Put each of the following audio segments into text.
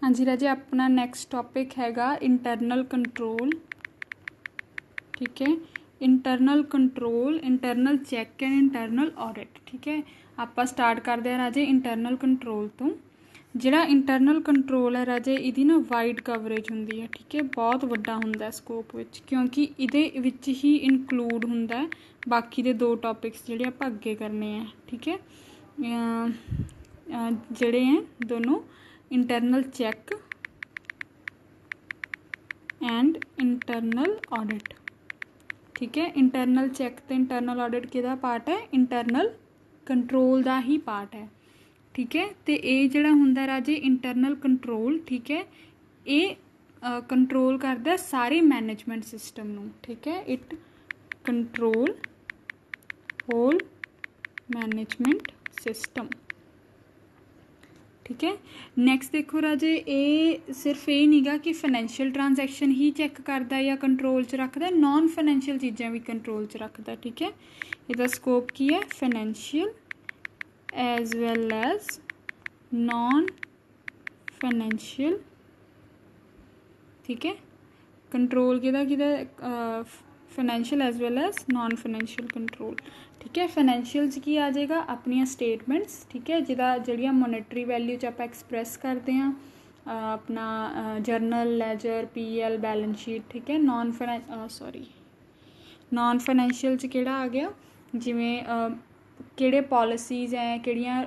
हाँ जी राजे, अपना नैक्सट टॉपिक हैगा इंटरनल कंट्रोल। ठीक है, internal control, internal check and internal audit. ठीक है, ਆਪਾਂ स्टार्ट करते हैं राजे इंटरनल कंट्रोल तो। ਜਿਹੜਾ इंटरनल कंट्रोल है राजे, ਇਹਦੀ ना वाइड कवरेज ਹੁੰਦੀ है। ठीक है, बहुत ਵੱਡਾ ਹੁੰਦਾ ਸਕੋਪ ਵਿੱਚ, ਕਿਉਂਕਿ ਇਹਦੇ ਵਿੱਚ ਹੀ ਇਨਕਲੂਡ ਹੁੰਦਾ ਬਾਕੀ ਦੇ ਦੋ ਟੌਪਿਕਸ ਜਿਹੜੇ ਆਪਾਂ ਅੱਗੇ ਕਰਨੇ ਆ। ਠੀਕ ਹੈ, ਜਿਹੜੇ ਹੈ ਦੋਨੋਂ internal check and internal audit. ठीक है, इंटरनल चैक तो इंटरनल ऑडिट किहदा पार्ट है? इंटरनल कंट्रोल का ही पार्ट है। ठीक है, तो ये जिहड़ा हुंदा राजे इंटरनल कंट्रोल, ठीक है, ये कंट्रोल करदा सारे मैनेजमेंट सिस्टम नूं। ठीक है, it control whole management system. ठीक है, नैक्सट देखो राजे, ये सिर्फ ये नहीं गा कि फाइनैंशियल ट्रांजैक्शन ही चैक करता या कंट्रोल च रखता, नॉन फाइनैंशियल चीज़ां भी कंट्रोल च रखता। ठीक है, इसका स्कोप की है? Financial as well as non financial. ठीक है, कंट्रोल किहदा financial as well as non financial control. ठीक है, फाइनैंशियल की आ जाएगा अपनिया स्टेटमेंट्स। ठीक है, जिहदा जिहड़ियां मोनेटरी वैल्यू च आपां एक्सप्रैस करते हैं, अपना journal laser PL balance sheet. ठीक है, नॉन फाइनैंशियल च किहड़ा आ गया, जिवें किहड़े पॉलिसीज़ हैं, किहड़ियां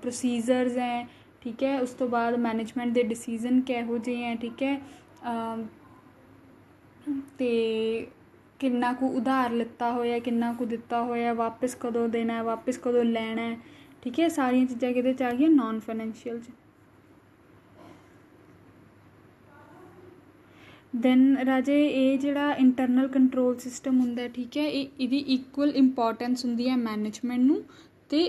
प्रोसीजर्स हैं। ठीक है, उस तो बाद मैनेजमेंट के डिसीजन किहो जिहे हैं। ठीक है, तो किन्ना कु उधार लिता होया, किन्ना कु दिता होया, वापस कदों देना है, वापस कदों लैना है। ठीक है, सारिया चीज़ां किहदे च आ गई? नॉन फाइनैंशियल च। दैन राजे, ये जिहड़ा इंटरनल कंट्रोल सिस्टम हुंदा है, ठीक है, इहदी इक्वल इंपॉर्टेंस हुंदी है मैनेजमेंट नूं ते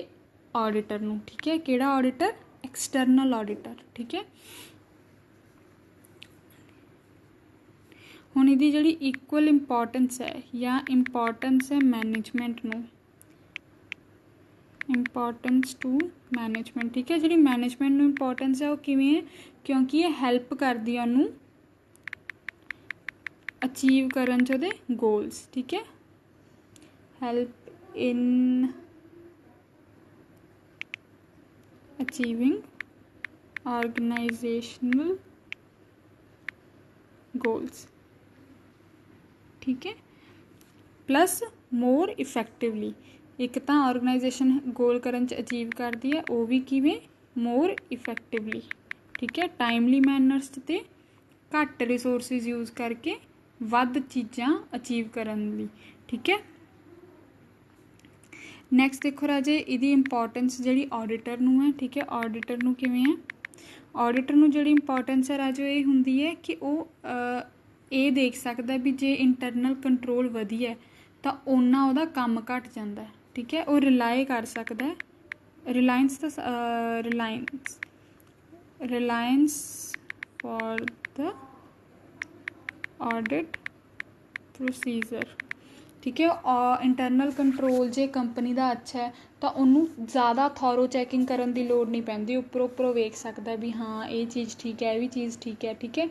ऑडिटर नूं। ठीक है, किहड़ा ऑडिटर? External auditor. ठीक है, हुण इहदी जिहड़ी इक्वल इंपॉर्टेंस है या इंपॉर्टेंस है मैनेजमेंट नूं, इंपॉर्टेंस टू मैनेजमेंट। ठीक है, जिहड़ी मैनेजमेंट नूं इंपॉर्टेंस है वो किवें है? क्योंकि ये हैल्प करदी है उन्होंने अचीव करन च उहदे गोल्स। ठीक है, help in achieving organisational goals. ठीक है, प्लस मोर इफेक्टिवली, एक तो ऑर्गेनाइजेशन गोल करन च अचीव करती है, वो भी किवें? More effectively. ठीक है, टाइमली मैनर्स ते घट रिसोर्सिस यूज़ करके वध चीज़ां अचीव करन लई। ठीक है, नैक्सट देखो राजे, इहदी इंपॉर्टेंस जिहड़ी ऑडिटर नूं है। ठीक है, ऑडिटर नूं किवें है? ऑडिटर नूं जिहड़ी इंपॉर्टेंस है राजे, ये हुंदी है कि वो ये देख सकता भी जे इंटरनल कंट्रोल वधिया है तो उन्ना उहदा काम घट जाता है। ठीक है, वो रिलाय कर सकता है, Reliance for the audit procedure. ठीक है, और इंटरनल कंट्रोल जे कंपनी का अच्छा है तो उन्होंने ज़्यादा थॉरो चैकिंग करने की लोड़ नहीं पैंदी, उपरों उपरों वेख सकता भी हाँ ये चीज़ ठीक है, ये भी चीज़ ठीक है। ठीक है,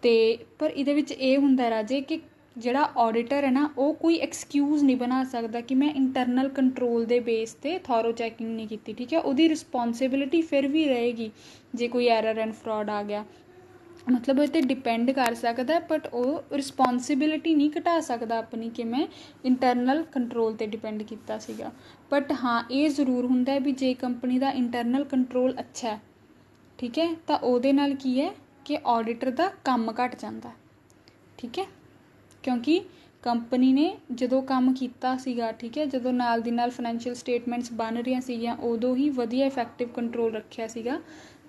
तो पर ये हुंदा राजे कि जिहड़ा ऑडिटर है ना, वो कोई एक्सक्यूज़ नहीं बना सकता कि मैं इंटरनल कंट्रोल के बेस पर थॉरो चैकिंग नहीं की। ठीक है, उसकी रिस्पोंसिबिलिटी फिर भी रहेगी जे कोई एरर एंड फ्रॉड आ गया, मतलब ये डिपेंड कर सकता है, बट वो रिस्पोंसिबिलिटी नहीं घटा सकता अपनी कि मैं इंटरनल कंट्रोल ते डिपेंड किया सीगा। बट हाँ, ये जरूर हुंदा भी जे कंपनी का इंटरनल कंट्रोल अच्छा है, ठीक है, तो उहदे नाल की है कि ऑडिटर का काम घट जाता है। ठीक है, क्योंकि कंपनी ने जो काम किया सीगा, ठीक है, जो नाल दी नाल फाइनैंशियल स्टेटमेंट्स बन रही सीगियां, उदों ही वधिया इफैक्टिव कंट्रोल रखिया सीगा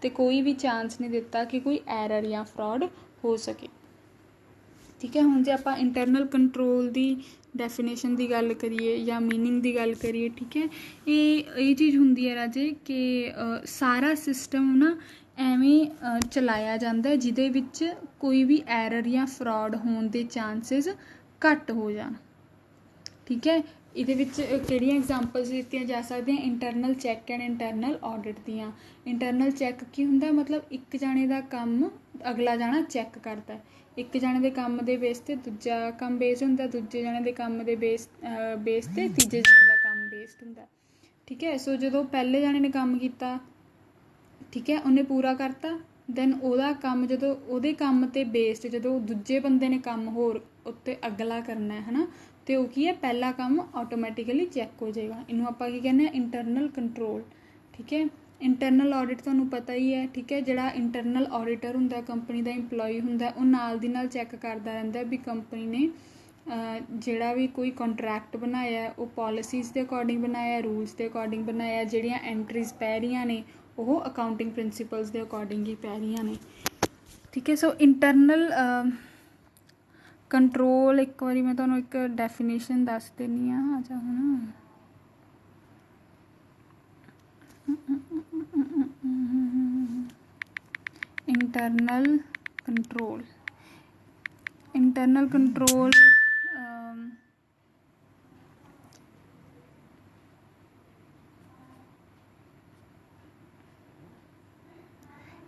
ते कोई भी चांस नहीं दिता कि कोई एरर या फ्रॉड हो सके। ठीक है, हुण जे आपां इंटरनल कंट्रोल की डेफिनेशन की गल करिए या मीनिंग की गल करिए, ठीक है, ये चीज़ हुंदी है राजे कि सारा सिस्टम ना एवें चलाया जाता है जिहदे विच कोई भी एरर या फ्रॉड होने के चांसिस घट हो जान। ठीक है, ਇਹਦੇ ਵਿੱਚ ਕਿਹੜੀਆਂ ਐਗਜ਼ਾਮਪਲਸ ਦਿੱਤੀਆਂ ਜਾ ਸਕਦੀਆਂ, internal check and internal audit ਦੀਆਂ। ਇੰਟਰਨਲ ਚੈੱਕ ਕੀ ਹੁੰਦਾ, ਮਤਲਬ ਇੱਕ ਜਾਣੇ ਦਾ ਕੰਮ ਅਗਲਾ ਜਾਣਾ ਚੈੱਕ ਕਰਦਾ, ਇੱਕ ਜਾਣੇ ਦੇ ਕੰਮ ਦੇ ਬੇਸ 'ਤੇ ਦੂਜਾ ਕੰਮ ਬੇਸਡ ਹੁੰਦਾ, ਦੂਜੇ ਜਾਣੇ ਦੇ ਕੰਮ ਦੇ ਬੇਸ 'ਤੇ ਤੀਜੇ ਜਾਣੇ ਦਾ ਕੰਮ ਬੇਸਡ ਹੁੰਦਾ। ਠੀਕ ਹੈ, ਸੋ ਜਦੋਂ ਪਹਿਲੇ ਜਾਣੇ ਨੇ ਕੰਮ ਕੀਤਾ, ਠੀਕ ਹੈ, ਉਹਨੇ ਪੂਰਾ ਕਰਤਾ, ਦੈਨ ਉਹਦਾ ਕੰਮ ਜਦੋਂ ਉਹਦੇ ਕੰਮ 'ਤੇ ਬੇਸਡ ਜਦੋਂ ਦੂਜੇ ਬੰਦੇ ਨੇ ਕੰਮ ਹੋਰ ਉੱਤੇ ਅਗਲਾ ਕਰਨਾ ਹੈ ਨਾ, ਅਤੇ ਉਹ ਕੀ ਹੈ, ਪਹਿਲਾ ਕੰਮ ਆਟੋਮੈਟਿਕਲੀ ਚੈੱਕ ਹੋ ਜਾਏਗਾ। ਇਹਨੂੰ ਆਪਾਂ ਕੀ ਕਹਿੰਦੇ ਹਾਂ, ਇੰਟਰਨਲ ਕੰਟਰੋਲ। ਠੀਕ ਹੈ, ਇੰਟਰਨਲ ਆਡਿਟ ਤੁਹਾਨੂੰ ਪਤਾ ਹੀ ਹੈ। ਠੀਕ ਹੈ, ਜਿਹੜਾ ਇੰਟਰਨਲ ਆਡੀਟਰ ਹੁੰਦਾ, ਕੰਪਨੀ ਦਾ ਇੰਪਲੋਈ ਹੁੰਦਾ, ਉਹ ਨਾਲ ਦੀ ਨਾਲ ਚੈੱਕ ਕਰਦਾ ਰਹਿੰਦਾ ਵੀ ਕੰਪਨੀ ਨੇ ਜਿਹੜਾ ਵੀ ਕੋਈ ਕੰਟਰੈਕਟ ਬਣਾਇਆ ਉਹ ਪੋਲਿਸੀਜ਼ ਦੇ ਅਕੋਰਡਿੰਗ ਬਣਾਇਆ, ਰੂਲਸ ਦੇ ਅਕੋਰਡਿੰਗ ਬਣਾਇਆ, ਜਿਹੜੀਆਂ ਐਂਟਰੀਜ਼ ਪੈ ਰਹੀਆਂ ਨੇ ਉਹ ਅਕਾਊਂਟਿੰਗ ਪ੍ਰਿੰਸੀਪਲਸ ਦੇ ਅਕੋਰਡਿੰਗ ਹੀ ਪੈ ਰਹੀਆਂ ਨੇ। ਠੀਕ ਹੈ, ਸੋ ਇੰਟਰਨਲ ਕੰਟਰੋਲ ਇੱਕ ਵਾਰੀ ਮੈਂ ਤੁਹਾਨੂੰ ਇੱਕ ਡੈਫੀਨੇਸ਼ਨ ਦੱਸ ਦਿੰਦੀ ਹਾਂ। ਆ ਜਾ ਹੁਣ, ਇੰਟਰਨਲ ਕੰਟਰੋਲ। ਇੰਟਰਨਲ ਕੰਟਰੋਲ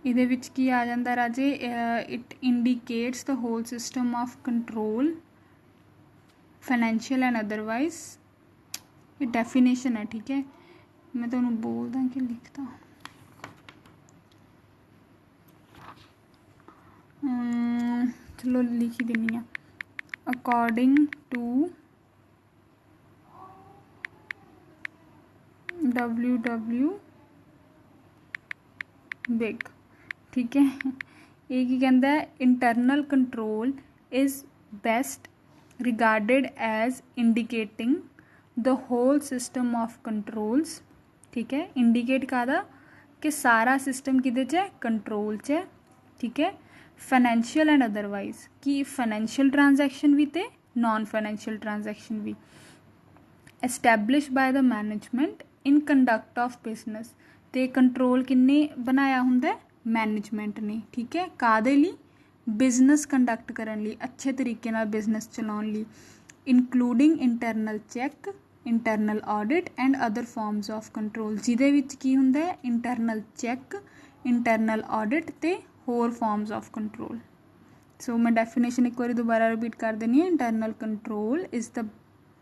ਇਹਦੇ ਵਿੱਚ ਕੀ ਆ ਜਾਂਦਾ ਰਾਜੇ, it indicates the whole system of control financial and otherwise. ਇਹ ਡੈਫੀਨੇਸ਼ਨ ਹੈ। ਠੀਕ ਹੈ, ਮੈਂ ਤੁਹਾਨੂੰ ਬੋਲਦਾ ਕਿ ਲਿਖਦਾ, ਚਲੋ ਲਿਖ ਹੀ ਦਿੰਦੀ ਹਾਂ। According to W Bigg. ਠੀਕ ਹੈ, ਇਹ ਕੀ ਕਹਿੰਦਾ, internal control is best regarded as indicating the whole system of controls. ਠੀਕ ਹੈ, ਇੰਡੀਕੇਟ ਕਾਹਦਾ, ਕਿ ਸਾਰਾ ਸਿਸਟਮ ਕਿਹਦੇ 'ਚ ਹੈ, ਕੰਟਰੋਲ 'ਚ ਹੈ। ਠੀਕ ਹੈ, ਫਾਈਨੈਂਸ਼ੀਅਲ ਐਂਡ ਅਦਰਵਾਈਜ਼, ਕਿ ਫਾਈਨੈਂਸ਼ੀਅਲ ਟ੍ਰਾਂਜੈਕਸ਼ਨ ਵੀ ਅਤੇ ਨੋਨ ਫਾਈਨੈਂਸ਼ੀਅਲ ਟ੍ਰਾਂਜੈਕਸ਼ਨ ਵੀ। Establish by the management in conduct of business, ਅਤੇ ਕੰਟਰੋਲ ਕਿੰਨੇ ਬਣਾਇਆ ਹੁੰਦਾ, ਮੈਨੇਜਮੈਂਟ ਨੇ। ਠੀਕ ਹੈ, ਕਾਹਦੇ ਲਈ, ਬਿਜ਼ਨਸ ਕੰਡਕਟ ਕਰਨ ਲਈ, ਅੱਛੇ ਤਰੀਕੇ ਨਾਲ ਬਿਜ਼ਨਸ ਚਲਾਉਣ ਲਈ। Including internal check, internal audit and other farms of control, ਜਿਹਦੇ ਵਿੱਚ ਕੀ ਹੁੰਦਾ ਹੈ, ਇੰਟਰਨਲ ਚੈੱਕ, ਇੰਟਰਨਲ ਆਡਿਟ ਅਤੇ ਹੋਰ ਫਾਰਮਸ ਆਫ ਕੰਟਰੋਲ। ਸੋ ਮੈਂ ਡੈਫੀਨੇਸ਼ਨ ਇੱਕ ਵਾਰੀ ਦੁਬਾਰਾ ਰਿਪੀਟ ਕਰ ਦਿੰਦੀ ਹਾਂ। Internal control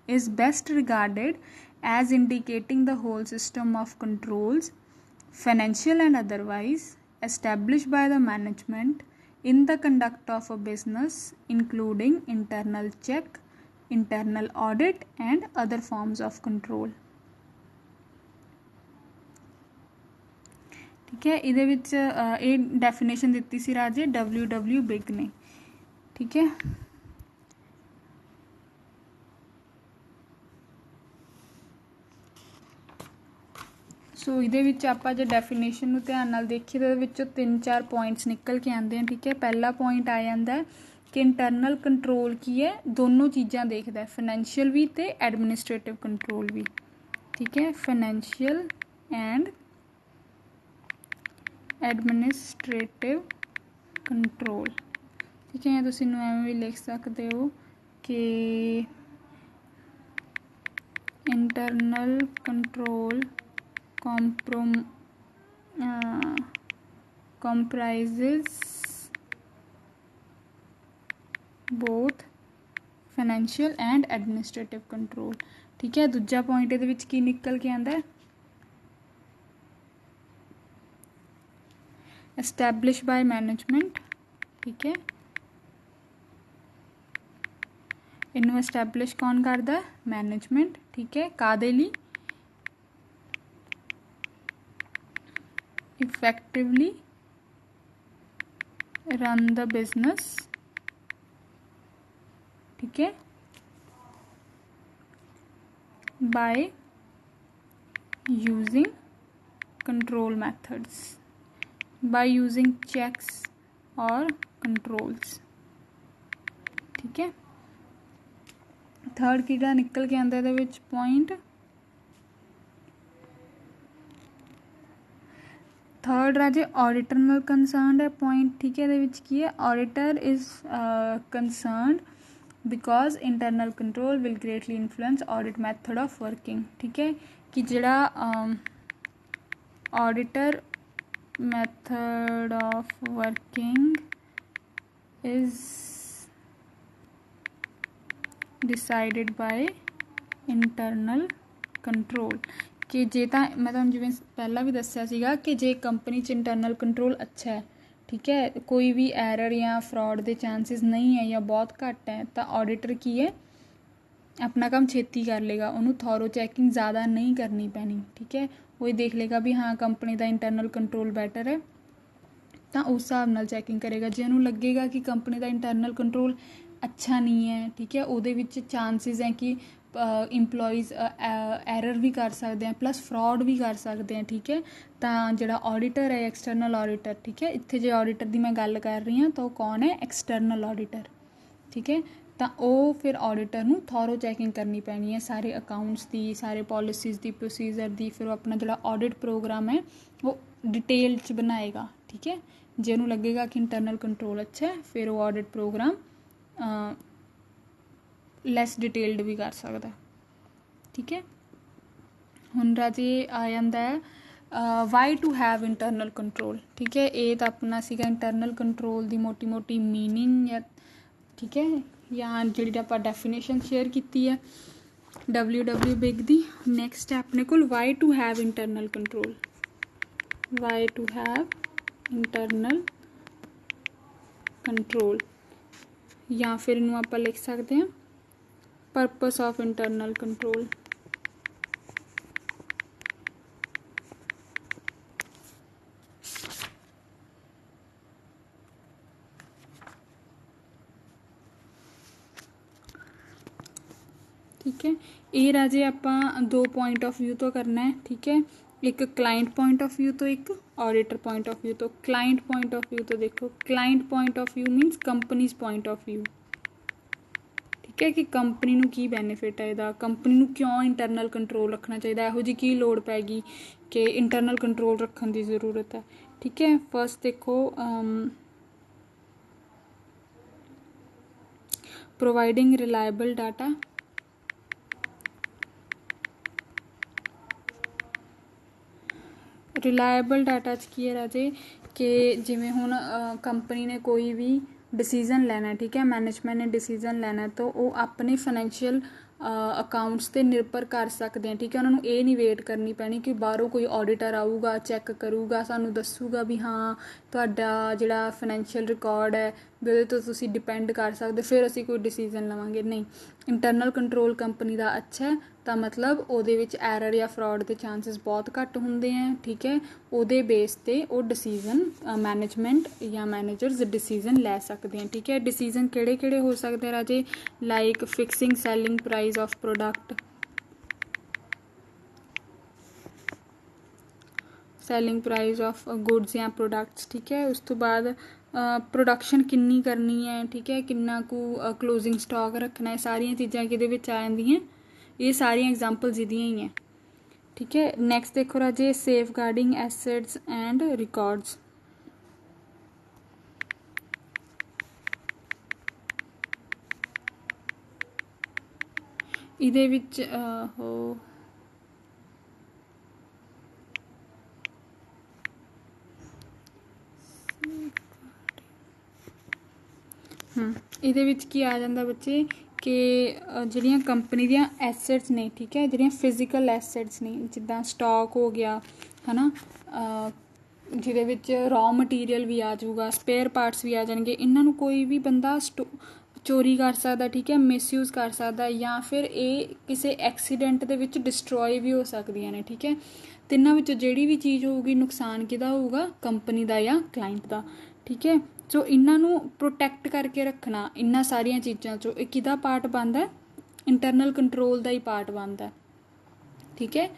is best regarded as indicating the whole system of controls, financial and otherwise, established by the management in the conduct of a business, including internal check, internal audit and other forms of control. ठीक है, ਇਹਦੇ ਵਿੱਚ ਇਹ definition ਦਿੱਤੀ ਸੀ ਰਾਜੇ W big ਨੇ। ਠੀਕ ਹੈ, ਸੋ ਇਹਦੇ ਵਿੱਚ ਆਪਾਂ ਜੇ ਡੈਫੀਨੇਸ਼ਨ ਨੂੰ ਧਿਆਨ ਨਾਲ ਦੇਖੀਏ ਤਾਂ ਇਹਦੇ ਵਿੱਚੋਂ 3-4 ਪੁਆਇੰਟਸ ਨਿਕਲ ਕੇ ਆਉਂਦੇ ਹਨ। ਠੀਕ ਹੈ, ਪਹਿਲਾ ਪੁਆਇੰਟ ਆ ਜਾਂਦਾ ਕਿ ਇੰਟਰਨਲ ਕੰਟਰੋਲ ਕੀ ਹੈ, ਦੋਨੋਂ ਚੀਜ਼ਾਂ ਦੇਖਦਾ, ਫਾਈਨੈਂਸ਼ੀਅਲ ਵੀ ਅਤੇ ਐਡਮਿਨਿਸਟ੍ਰੇਟਿਵ ਕੰਟਰੋਲ ਵੀ। ਠੀਕ ਹੈ, ਫਾਈਨੈਂਸ਼ੀਅਲ ਐਂਡ ਐਡਮਿਨਿਸਟ੍ਰੇਟਿਵ ਕੰਟਰੋਲ। ਠੀਕ ਹੈ, ਤੁਸੀਂ ਇਹਨੂੰ ਐਵੇਂ ਵੀ ਲਿਖ ਸਕਦੇ ਹੋ ਕਿ internal control comprises both financial and administrative control। ਠੀਕ ਹੈ, ਦੂਜਾ ਪੁਆਇੰਟ ਇਹਦੇ ਵਿੱਚ ਕੀ ਨਿਕਲ ਕੇ ਆਉਂਦਾ, established by management। ਠੀਕ ਹੈ, ਇਹਨੂੰ ਐਸਟੈਬਲਿਸ਼ ਕੌਣ ਕਰਦਾ, ਮੈਨੇਜਮੈਂਟ। ਠੀਕ ਹੈ, ਕਾਹਦੇ ਲਈ, effectively run the business। ठीक है, by using control methods, by using checks or controls। ठीक है, थर्ड किहड़ा निकल के आंदा ਇਹਦੇ ਵਿੱਚ पॉइंट, थर्ड राजे ऑडिटर नाल कंसर्नड है पॉइंट। ठीक है, ਇਹਦੇ ਵਿੱਚ ਕੀ ਹੈ, auditor is concerned because internal control will greatly influence audit method of working. ठीक है, कि जिहड़ा auditor method of working is decided by internal control. कि जे तो मैं तुहानूं जिवें पहला भी दस्सिया सीगा कि जे कंपनी च इंटरनल कंट्रोल अच्छा है, ठीक है, कोई भी एरर या फ्रॉड के चांसिस नहीं है या बहुत घट है, तो ऑडिटर की है अपना काम छेती कर लेगा, उन्होंने थॉरो चैकिंग ज़्यादा नहीं करनी पैनी। ठीक है, वो देख लेगा भी हाँ कंपनी का इंटरनल कंट्रोल बैटर है, तो उस हिसाब नाल चैकिंग करेगा। जे उन्होंने लगेगा कि कंपनी का इंटरनल कंट्रोल अच्छा नहीं है, ठीक है, वो चांसिस है कि इंपलॉइज एरर भी कर सकते हैं प्लस फ्रॉड भी कर सकते हैं। ठीक है, तो जोड़ा ऑडिटर है एक्सटर्नल ऑडिटर, ठीक है, इत्थे जे ऑडिटर की मैं गल कर रही हाँ तो कौन है, एक्सटर्नल ऑडिटर। ठीक है, तो वो फिर ऑडिटर नूं थॉरो चैकिंग करनी पैनी है सारे अकाउंट्स की, सारे पॉलिसीज़ की, प्रोसीजर की, फिर वो अपना जो ऑडिट प्रोग्राम है वो डिटेल च बनाएगा। ठीक है, जे उन्होंने लगेगा कि इंटरनल कंट्रोल अच्छा है, फिर वो ऑडिट प्रोग्राम लैस डिटेल्ड भी कर सकता। ठीक है, हुण राजे आ जाता है why to have internal control. ठीक है, ये तो अपना सीगा इंटरनल कंट्रोल की मोटी मोटी मीनिंग या ठीक है या जी आप डेफिनेशन शेयर की है WW बिग दी। नैक्सट है अपने को why to have internal control. Why to have internal control या फिर इनू आप लिख सकते हैं परपस ऑफ इंटरनल कंट्रोल। ठीक है, ये राजे आपां दो पॉइंट ऑफ व्यू तो करना है। ठीक है, एक क्लाइंट पॉइंट ऑफ व्यू तो एक ऑडिटर पॉइंट ऑफ व्यू तो। क्लाइंट पॉइंट ऑफ व्यू तो देखो, client point of view मीनस companies point of view. ठीक है, कि कंपनी नूं की बैनीफिट है इहदा, कंपनी नूं क्यों इंटरनल कंट्रोल रखना चाहिए, इहो जी की लोड़ पैगी कि इंटरनल कंट्रोल रखने की ज़रूरत है। ठीक है, फर्स्ट देखो providing reliable data. Reliable data च की है राजे कि जिमें हुण कंपनी ने कोई भी डिसीजन लेना है, ठीक है, मैनेजमेंट ने डिसीजन लेना है, तो वो अपने फाइनैंशियल अकाउंट्स ते निर्भर कर सकते हैं। ठीक है, उन्होंने ये नहीं वेट करनी पैनी कि बाहरों कोई ऑडिटर आऊगा चैक करूगा सानू दसूगा भी हाँ तुहाडा जिहड़ा फाइनैंशियल रिकॉर्ड है भी उहदे तो तुसीं डिपेंड कर सकते फिर असीं कोई डिसीजन लवांगे। नहीं, इंटरनल कंट्रोल कंपनी का अच्छा है तो मतलब ਉਹਦੇ ਵਿੱਚ एरर या फ्रॉड के चांसिस बहुत घट होंगे हैं। ठीक है, ਉਹਦੇ बेस ते वो डिसीजन मैनेजमेंट या मैनेजर्स डिसीजन लै सकते हैं। ठीक है, डिसीजन किहड़े किहड़े हो सकते हैं राजे, like fixing selling price of product, selling price of goods या प्रोडक्ट्स। ठीक है, उस तो बाद प्रोडक्शन किन्नी करनी है, ठीक है, किन्ना कु क्लोजिंग स्टॉक रखना है, सारिया चीज़ां किहदे विच आ जांदियां, ये सारिया एग्जाम्पल्स इहदियां ही हैं। ठीक है, नैक्सट देखो राजे safeguarding assets and records. इहदे विच हो ਇਹਦੇ ਵਿੱਚ ਕੀ ਆ ਜਾਂਦਾ ਬੱਚੇ ਕਿ ਜਿਹੜੀਆਂ ਕੰਪਨੀ ਦੀਆਂ ਐਸੈਟਸ ਨੇ, ਠੀਕ ਹੈ, ਜਿਹੜੀਆਂ ਫਿਜ਼ੀਕਲ ਐਸੈਟਸ ਨੇ ਜਿੱਦਾਂ ਸਟਾਕ ਹੋ ਗਿਆ ਹੈ ਨਾ, ਜਿਹਦੇ ਵਿੱਚ ਰॉ ਮਟੀਰੀਅਲ ਵੀ ਆ ਜਾਊਗਾ, ਸਪੇਅਰ ਪਾਰਟਸ ਵੀ ਆ ਜਾਣਗੇ, ਇਹਨਾਂ ਨੂੰ ਕੋਈ ਵੀ ਬੰਦਾ ਚੋਰੀ ਕਰ ਸਕਦਾ, ਠੀਕ ਹੈ, ਮਿਸਯੂਜ਼ ਕਰ ਸਕਦਾ ਜਾਂ ਫਿਰ ਇਹ ਕਿਸੇ ਐਕਸੀਡੈਂਟ ਦੇ ਵਿੱਚ ਡਿਸਟਰੋਏ ਵੀ ਹੋ ਸਕਦੀਆਂ ਨੇ। ਠੀਕ ਹੈ, ਤਿੰਨਾਂ ਵਿੱਚੋਂ ਜਿਹੜੀ ਵੀ ਚੀਜ਼ ਹੋਊਗੀ ਨੁਕਸਾਨ ਕਿਹਦਾ ਹੋਊਗਾ, ਕੰਪਨੀ ਦਾ ਜਾਂ ਕਲਾਇੰਟ ਦਾ। ਠੀਕ ਹੈ, ਸੋ ਇਹਨਾਂ ਨੂੰ ਪ੍ਰੋਟੈਕਟ ਕਰਕੇ ਰੱਖਣਾ, ਇਹਨਾਂ ਸਾਰੀਆਂ ਚੀਜ਼ਾਂ 'ਚੋਂ ਇਹ ਕਿਹਦਾ ਪਾਰਟ ਬਣਦਾ, ਇੰਟਰਨਲ ਕੰਟਰੋਲ ਦਾ ਹੀ ਪਾਰਟ ਬਣਦਾ। ਠੀਕ ਹੈ,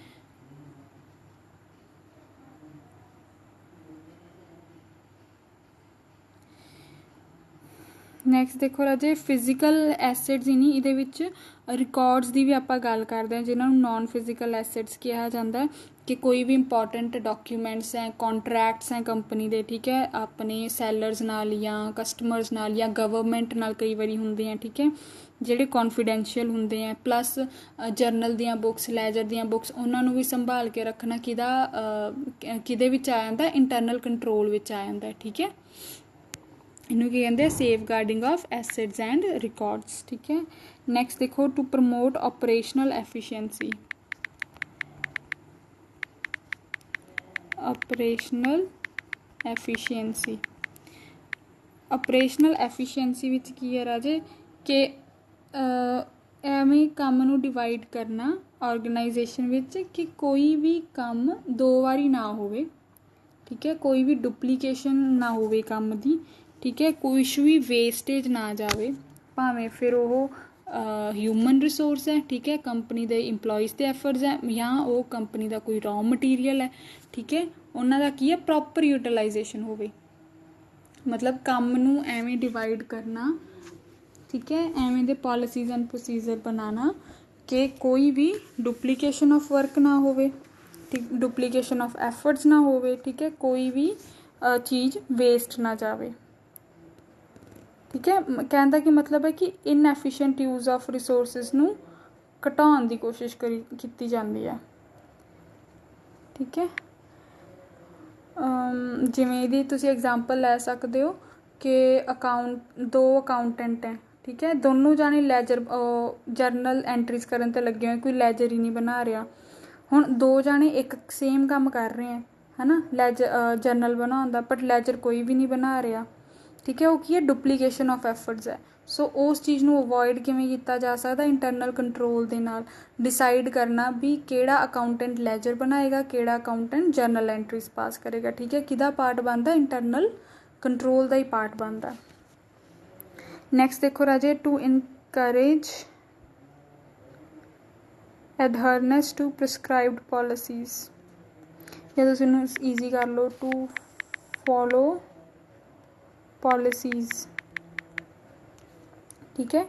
ਨੈਕਸਟ ਦੇਖੋ ਰਾਜੇ ਫਿਜ਼ੀਕਲ ਐਸਿਡਸ ਹੀ ਨਹੀਂ, ਇਹਦੇ ਵਿੱਚ ਰਿਕਾਰਡਸ ਦੀ ਵੀ ਆਪਾਂ ਗੱਲ ਕਰਦੇ ਹਾਂ ਜਿਨ੍ਹਾਂ ਨੂੰ ਨੋਨ ਫਿਜ਼ੀਕਲ ਐਸਿਡਸ ਕਿਹਾ ਜਾਂਦਾ ਕਿ ਕੋਈ ਵੀ ਇੰਪੋਰਟੈਂਟ ਡਾਕੂਮੈਂਟਸ ਹੈ, ਕੌਂਟਰੈਕਟਸ ਹੈ ਕੰਪਨੀ ਦੇ, ਠੀਕ ਹੈ, ਆਪਣੇ ਸੈਲਰਸ ਨਾਲ ਜਾਂ ਕਸਟਮਰਸ ਨਾਲ ਜਾਂ ਗਵਰਨਮੈਂਟ ਨਾਲ ਕਈ ਵਾਰੀ ਹੁੰਦੇ ਆ, ਠੀਕ ਹੈ, ਜਿਹੜੇ ਕੌਨਫੀਡੈਂਸ਼ੀਅਲ ਹੁੰਦੇ ਆ, ਪਲੱਸ ਜਰਨਲ ਦੀਆਂ ਬੁੱਕਸ, ਲੈਜਰ ਦੀਆਂ ਬੁੱਕਸ, ਉਹਨਾਂ ਨੂੰ ਵੀ ਸੰਭਾਲ ਕੇ ਰੱਖਣਾ ਕਿਹਦੇ ਵਿੱਚ ਆ ਜਾਂਦਾ, ਇੰਟਰਨਲ ਕੰਟਰੋਲ ਵਿੱਚ ਆ ਜਾਂਦਾ, ਠੀਕ ਹੈ। ਇਹਨੂੰ ਕੀ ਕਹਿੰਦੇ ਆ, safeguarding of assets and records, ਠੀਕ ਹੈ। ਨੈਕਸਟ ਦੇਖੋ to promote operational efficiency, operational efficiency, operational efficiency ਵਿੱਚ ਕੀ ਹੈ ਰਾਜੇ ਕਿ ਐਵੇਂ ਕੰਮ ਨੂੰ ਡਿਵਾਈਡ ਕਰਨਾ ਆਰਗੇਨਾਈਜੇਸ਼ਨ ਵਿੱਚ ਕਿ ਕੋਈ ਵੀ ਕੰਮ 2 ਵਾਰੀ ਨਾ ਹੋਵੇ, ਠੀਕ ਹੈ, ਕੋਈ ਵੀ ਡੁਪਲੀਕੇਸ਼ਨ ਨਾ ਹੋਵੇ ਕੰਮ ਦੀ, ਠੀਕ ਹੈ, ਕੁਛ ਵੀ ਵੇਸਟੇਜ ਨਾ ਜਾਵੇ, ਭਾਵੇਂ ਫਿਰ ਉਹ ਹਿਊਮਨ ਰਿਸੋਰਸ ਹੈ, ਠੀਕ ਹੈ, ਕੰਪਨੀ ਦੇ ਇੰਪਲੋਈਜ਼ ਦੇ ਐਫਰਟਸ ਹੈ, ਜਾਂ ਉਹ ਕੰਪਨੀ ਦਾ ਕੋਈ ਰॉ ਮਟੀਰੀਅਲ ਹੈ, ਠੀਕ ਹੈ, ਉਹਨਾਂ ਦਾ ਕੀ ਹੈ ਪ੍ਰੋਪਰ ਯੂਟੀਲਾਈਜੇਸ਼ਨ ਹੋਵੇ। ਮਤਲਬ ਕੰਮ ਨੂੰ ਐਵੇਂ ਡਿਵਾਈਡ ਕਰਨਾ, ਠੀਕ ਹੈ, ਐਵੇਂ ਦੇ ਪੋਲਿਸੀਜ਼ ਐਂਡ ਪ੍ਰੋਸੀਜਰ ਬਣਾਉਣਾ ਕਿ ਕੋਈ ਵੀ ਡੁਪਲੀਕੇਸ਼ਨ ਆਫ ਵਰਕ ਨਾ ਹੋਵੇ, ਠੀਕ, ਡੁਪਲੀਕੇਸ਼ਨ ਆਫ ਐਫਰਟਸ ਨਾ ਹੋਵੇ, ਠੀਕ ਹੈ, ਕੋਈ ਵੀ ਚੀਜ਼ ਵੇਸਟ ਨਾ ਜਾਵੇ, ਠੀਕ ਹੈ। ਕਹਿਣ ਦਾ ਕੀ ਮਤਲਬ ਹੈ ਕਿ ਇਨਐਫੀਸ਼ੀਐਂਟ ਯੂਜ਼ ਆਫ ਰਿਸੋਰਸਿਸ ਨੂੰ ਘਟਾਉਣ ਦੀ ਕੋਸ਼ਿਸ਼ ਕੀਤੀ ਜਾਂਦੀ ਹੈ, ਠੀਕ ਹੈ। ਜਿਵੇਂ ਇਹਦੀ ਤੁਸੀਂ ਐਗਜ਼ਾਮਪਲ ਲੈ ਸਕਦੇ ਹੋ ਕਿ ਦੋ ਅਕਾਊਂਟੈਂਟ ਹੈ, ਠੀਕ ਹੈ, ਦੋਨੋਂ ਜਾਣੇ ਜਰਨਲ ਐਂਟਰੀਜ਼ ਕਰਨ 'ਤੇ ਲੱਗੇ ਹੋਏ, ਕੋਈ ਲੈਜਰ ਹੀ ਨਹੀਂ ਬਣਾ ਰਿਹਾ। ਹੁਣ 2 ਜਾਣੇ ਇੱਕ ਸੇਮ ਕੰਮ ਕਰ ਰਹੇ ਹੈ, ਹੈ ਨਾ, ਜਰਨਲ ਬਣਾਉਣ ਦਾ, ਬਟ ਲੈਜਰ ਕੋਈ ਵੀ ਨਹੀਂ ਬਣਾ ਰਿਹਾ, ਠੀਕ ਹੈ, ਉਹ ਕੀ ਹੈ ਡੁਪਲੀਕੇਸ਼ਨ ਆਫ ਐਫਰਟਸ ਹੈ। ਸੋ ਉਸ ਚੀਜ਼ ਨੂੰ ਅਵੋਇਡ ਕਿਵੇਂ ਕੀਤਾ ਜਾ ਸਕਦਾ, ਇੰਟਰਨਲ ਕੰਟਰੋਲ ਦੇ ਨਾਲ ਡਿਸਾਈਡ ਕਰਨਾ ਵੀ ਕਿਹੜਾ ਅਕਾਊਂਟੈਂਟ ਲੈਜਰ ਬਣਾਏਗਾ, ਕਿਹੜਾ ਅਕਾਊਂਟੈਂਟ ਜਰਨਲ ਐਂਟਰੀਜ਼ ਪਾਸ ਕਰੇਗਾ, ਠੀਕ ਹੈ, ਕਿਹਦਾ ਪਾਰਟ ਬਣਦਾ, ਇੰਟਰਨਲ ਕੰਟਰੋਲ ਦਾ ਹੀ ਪਾਰਟ ਬਣਦਾ। ਨੈਕਸਟ ਦੇਖੋ ਰਾਜੇ ਟੂ ਇਨਕਰੇਜ ਐਡਹਰਨੈਂਸ ਟੂ ਪ੍ਰਿਸਕ੍ਰਾਈਬਡ ਪੋਲਿਸੀਜ਼, ਜਾਂ ਤੁਸੀਂ ਇਹਨੂੰ ਈਜ਼ੀ ਕਰ ਲਓ ਟੂ ਫੋਲੋ ਪੋਲਿਸੀਜ਼, ਠੀਕ ਹੈ।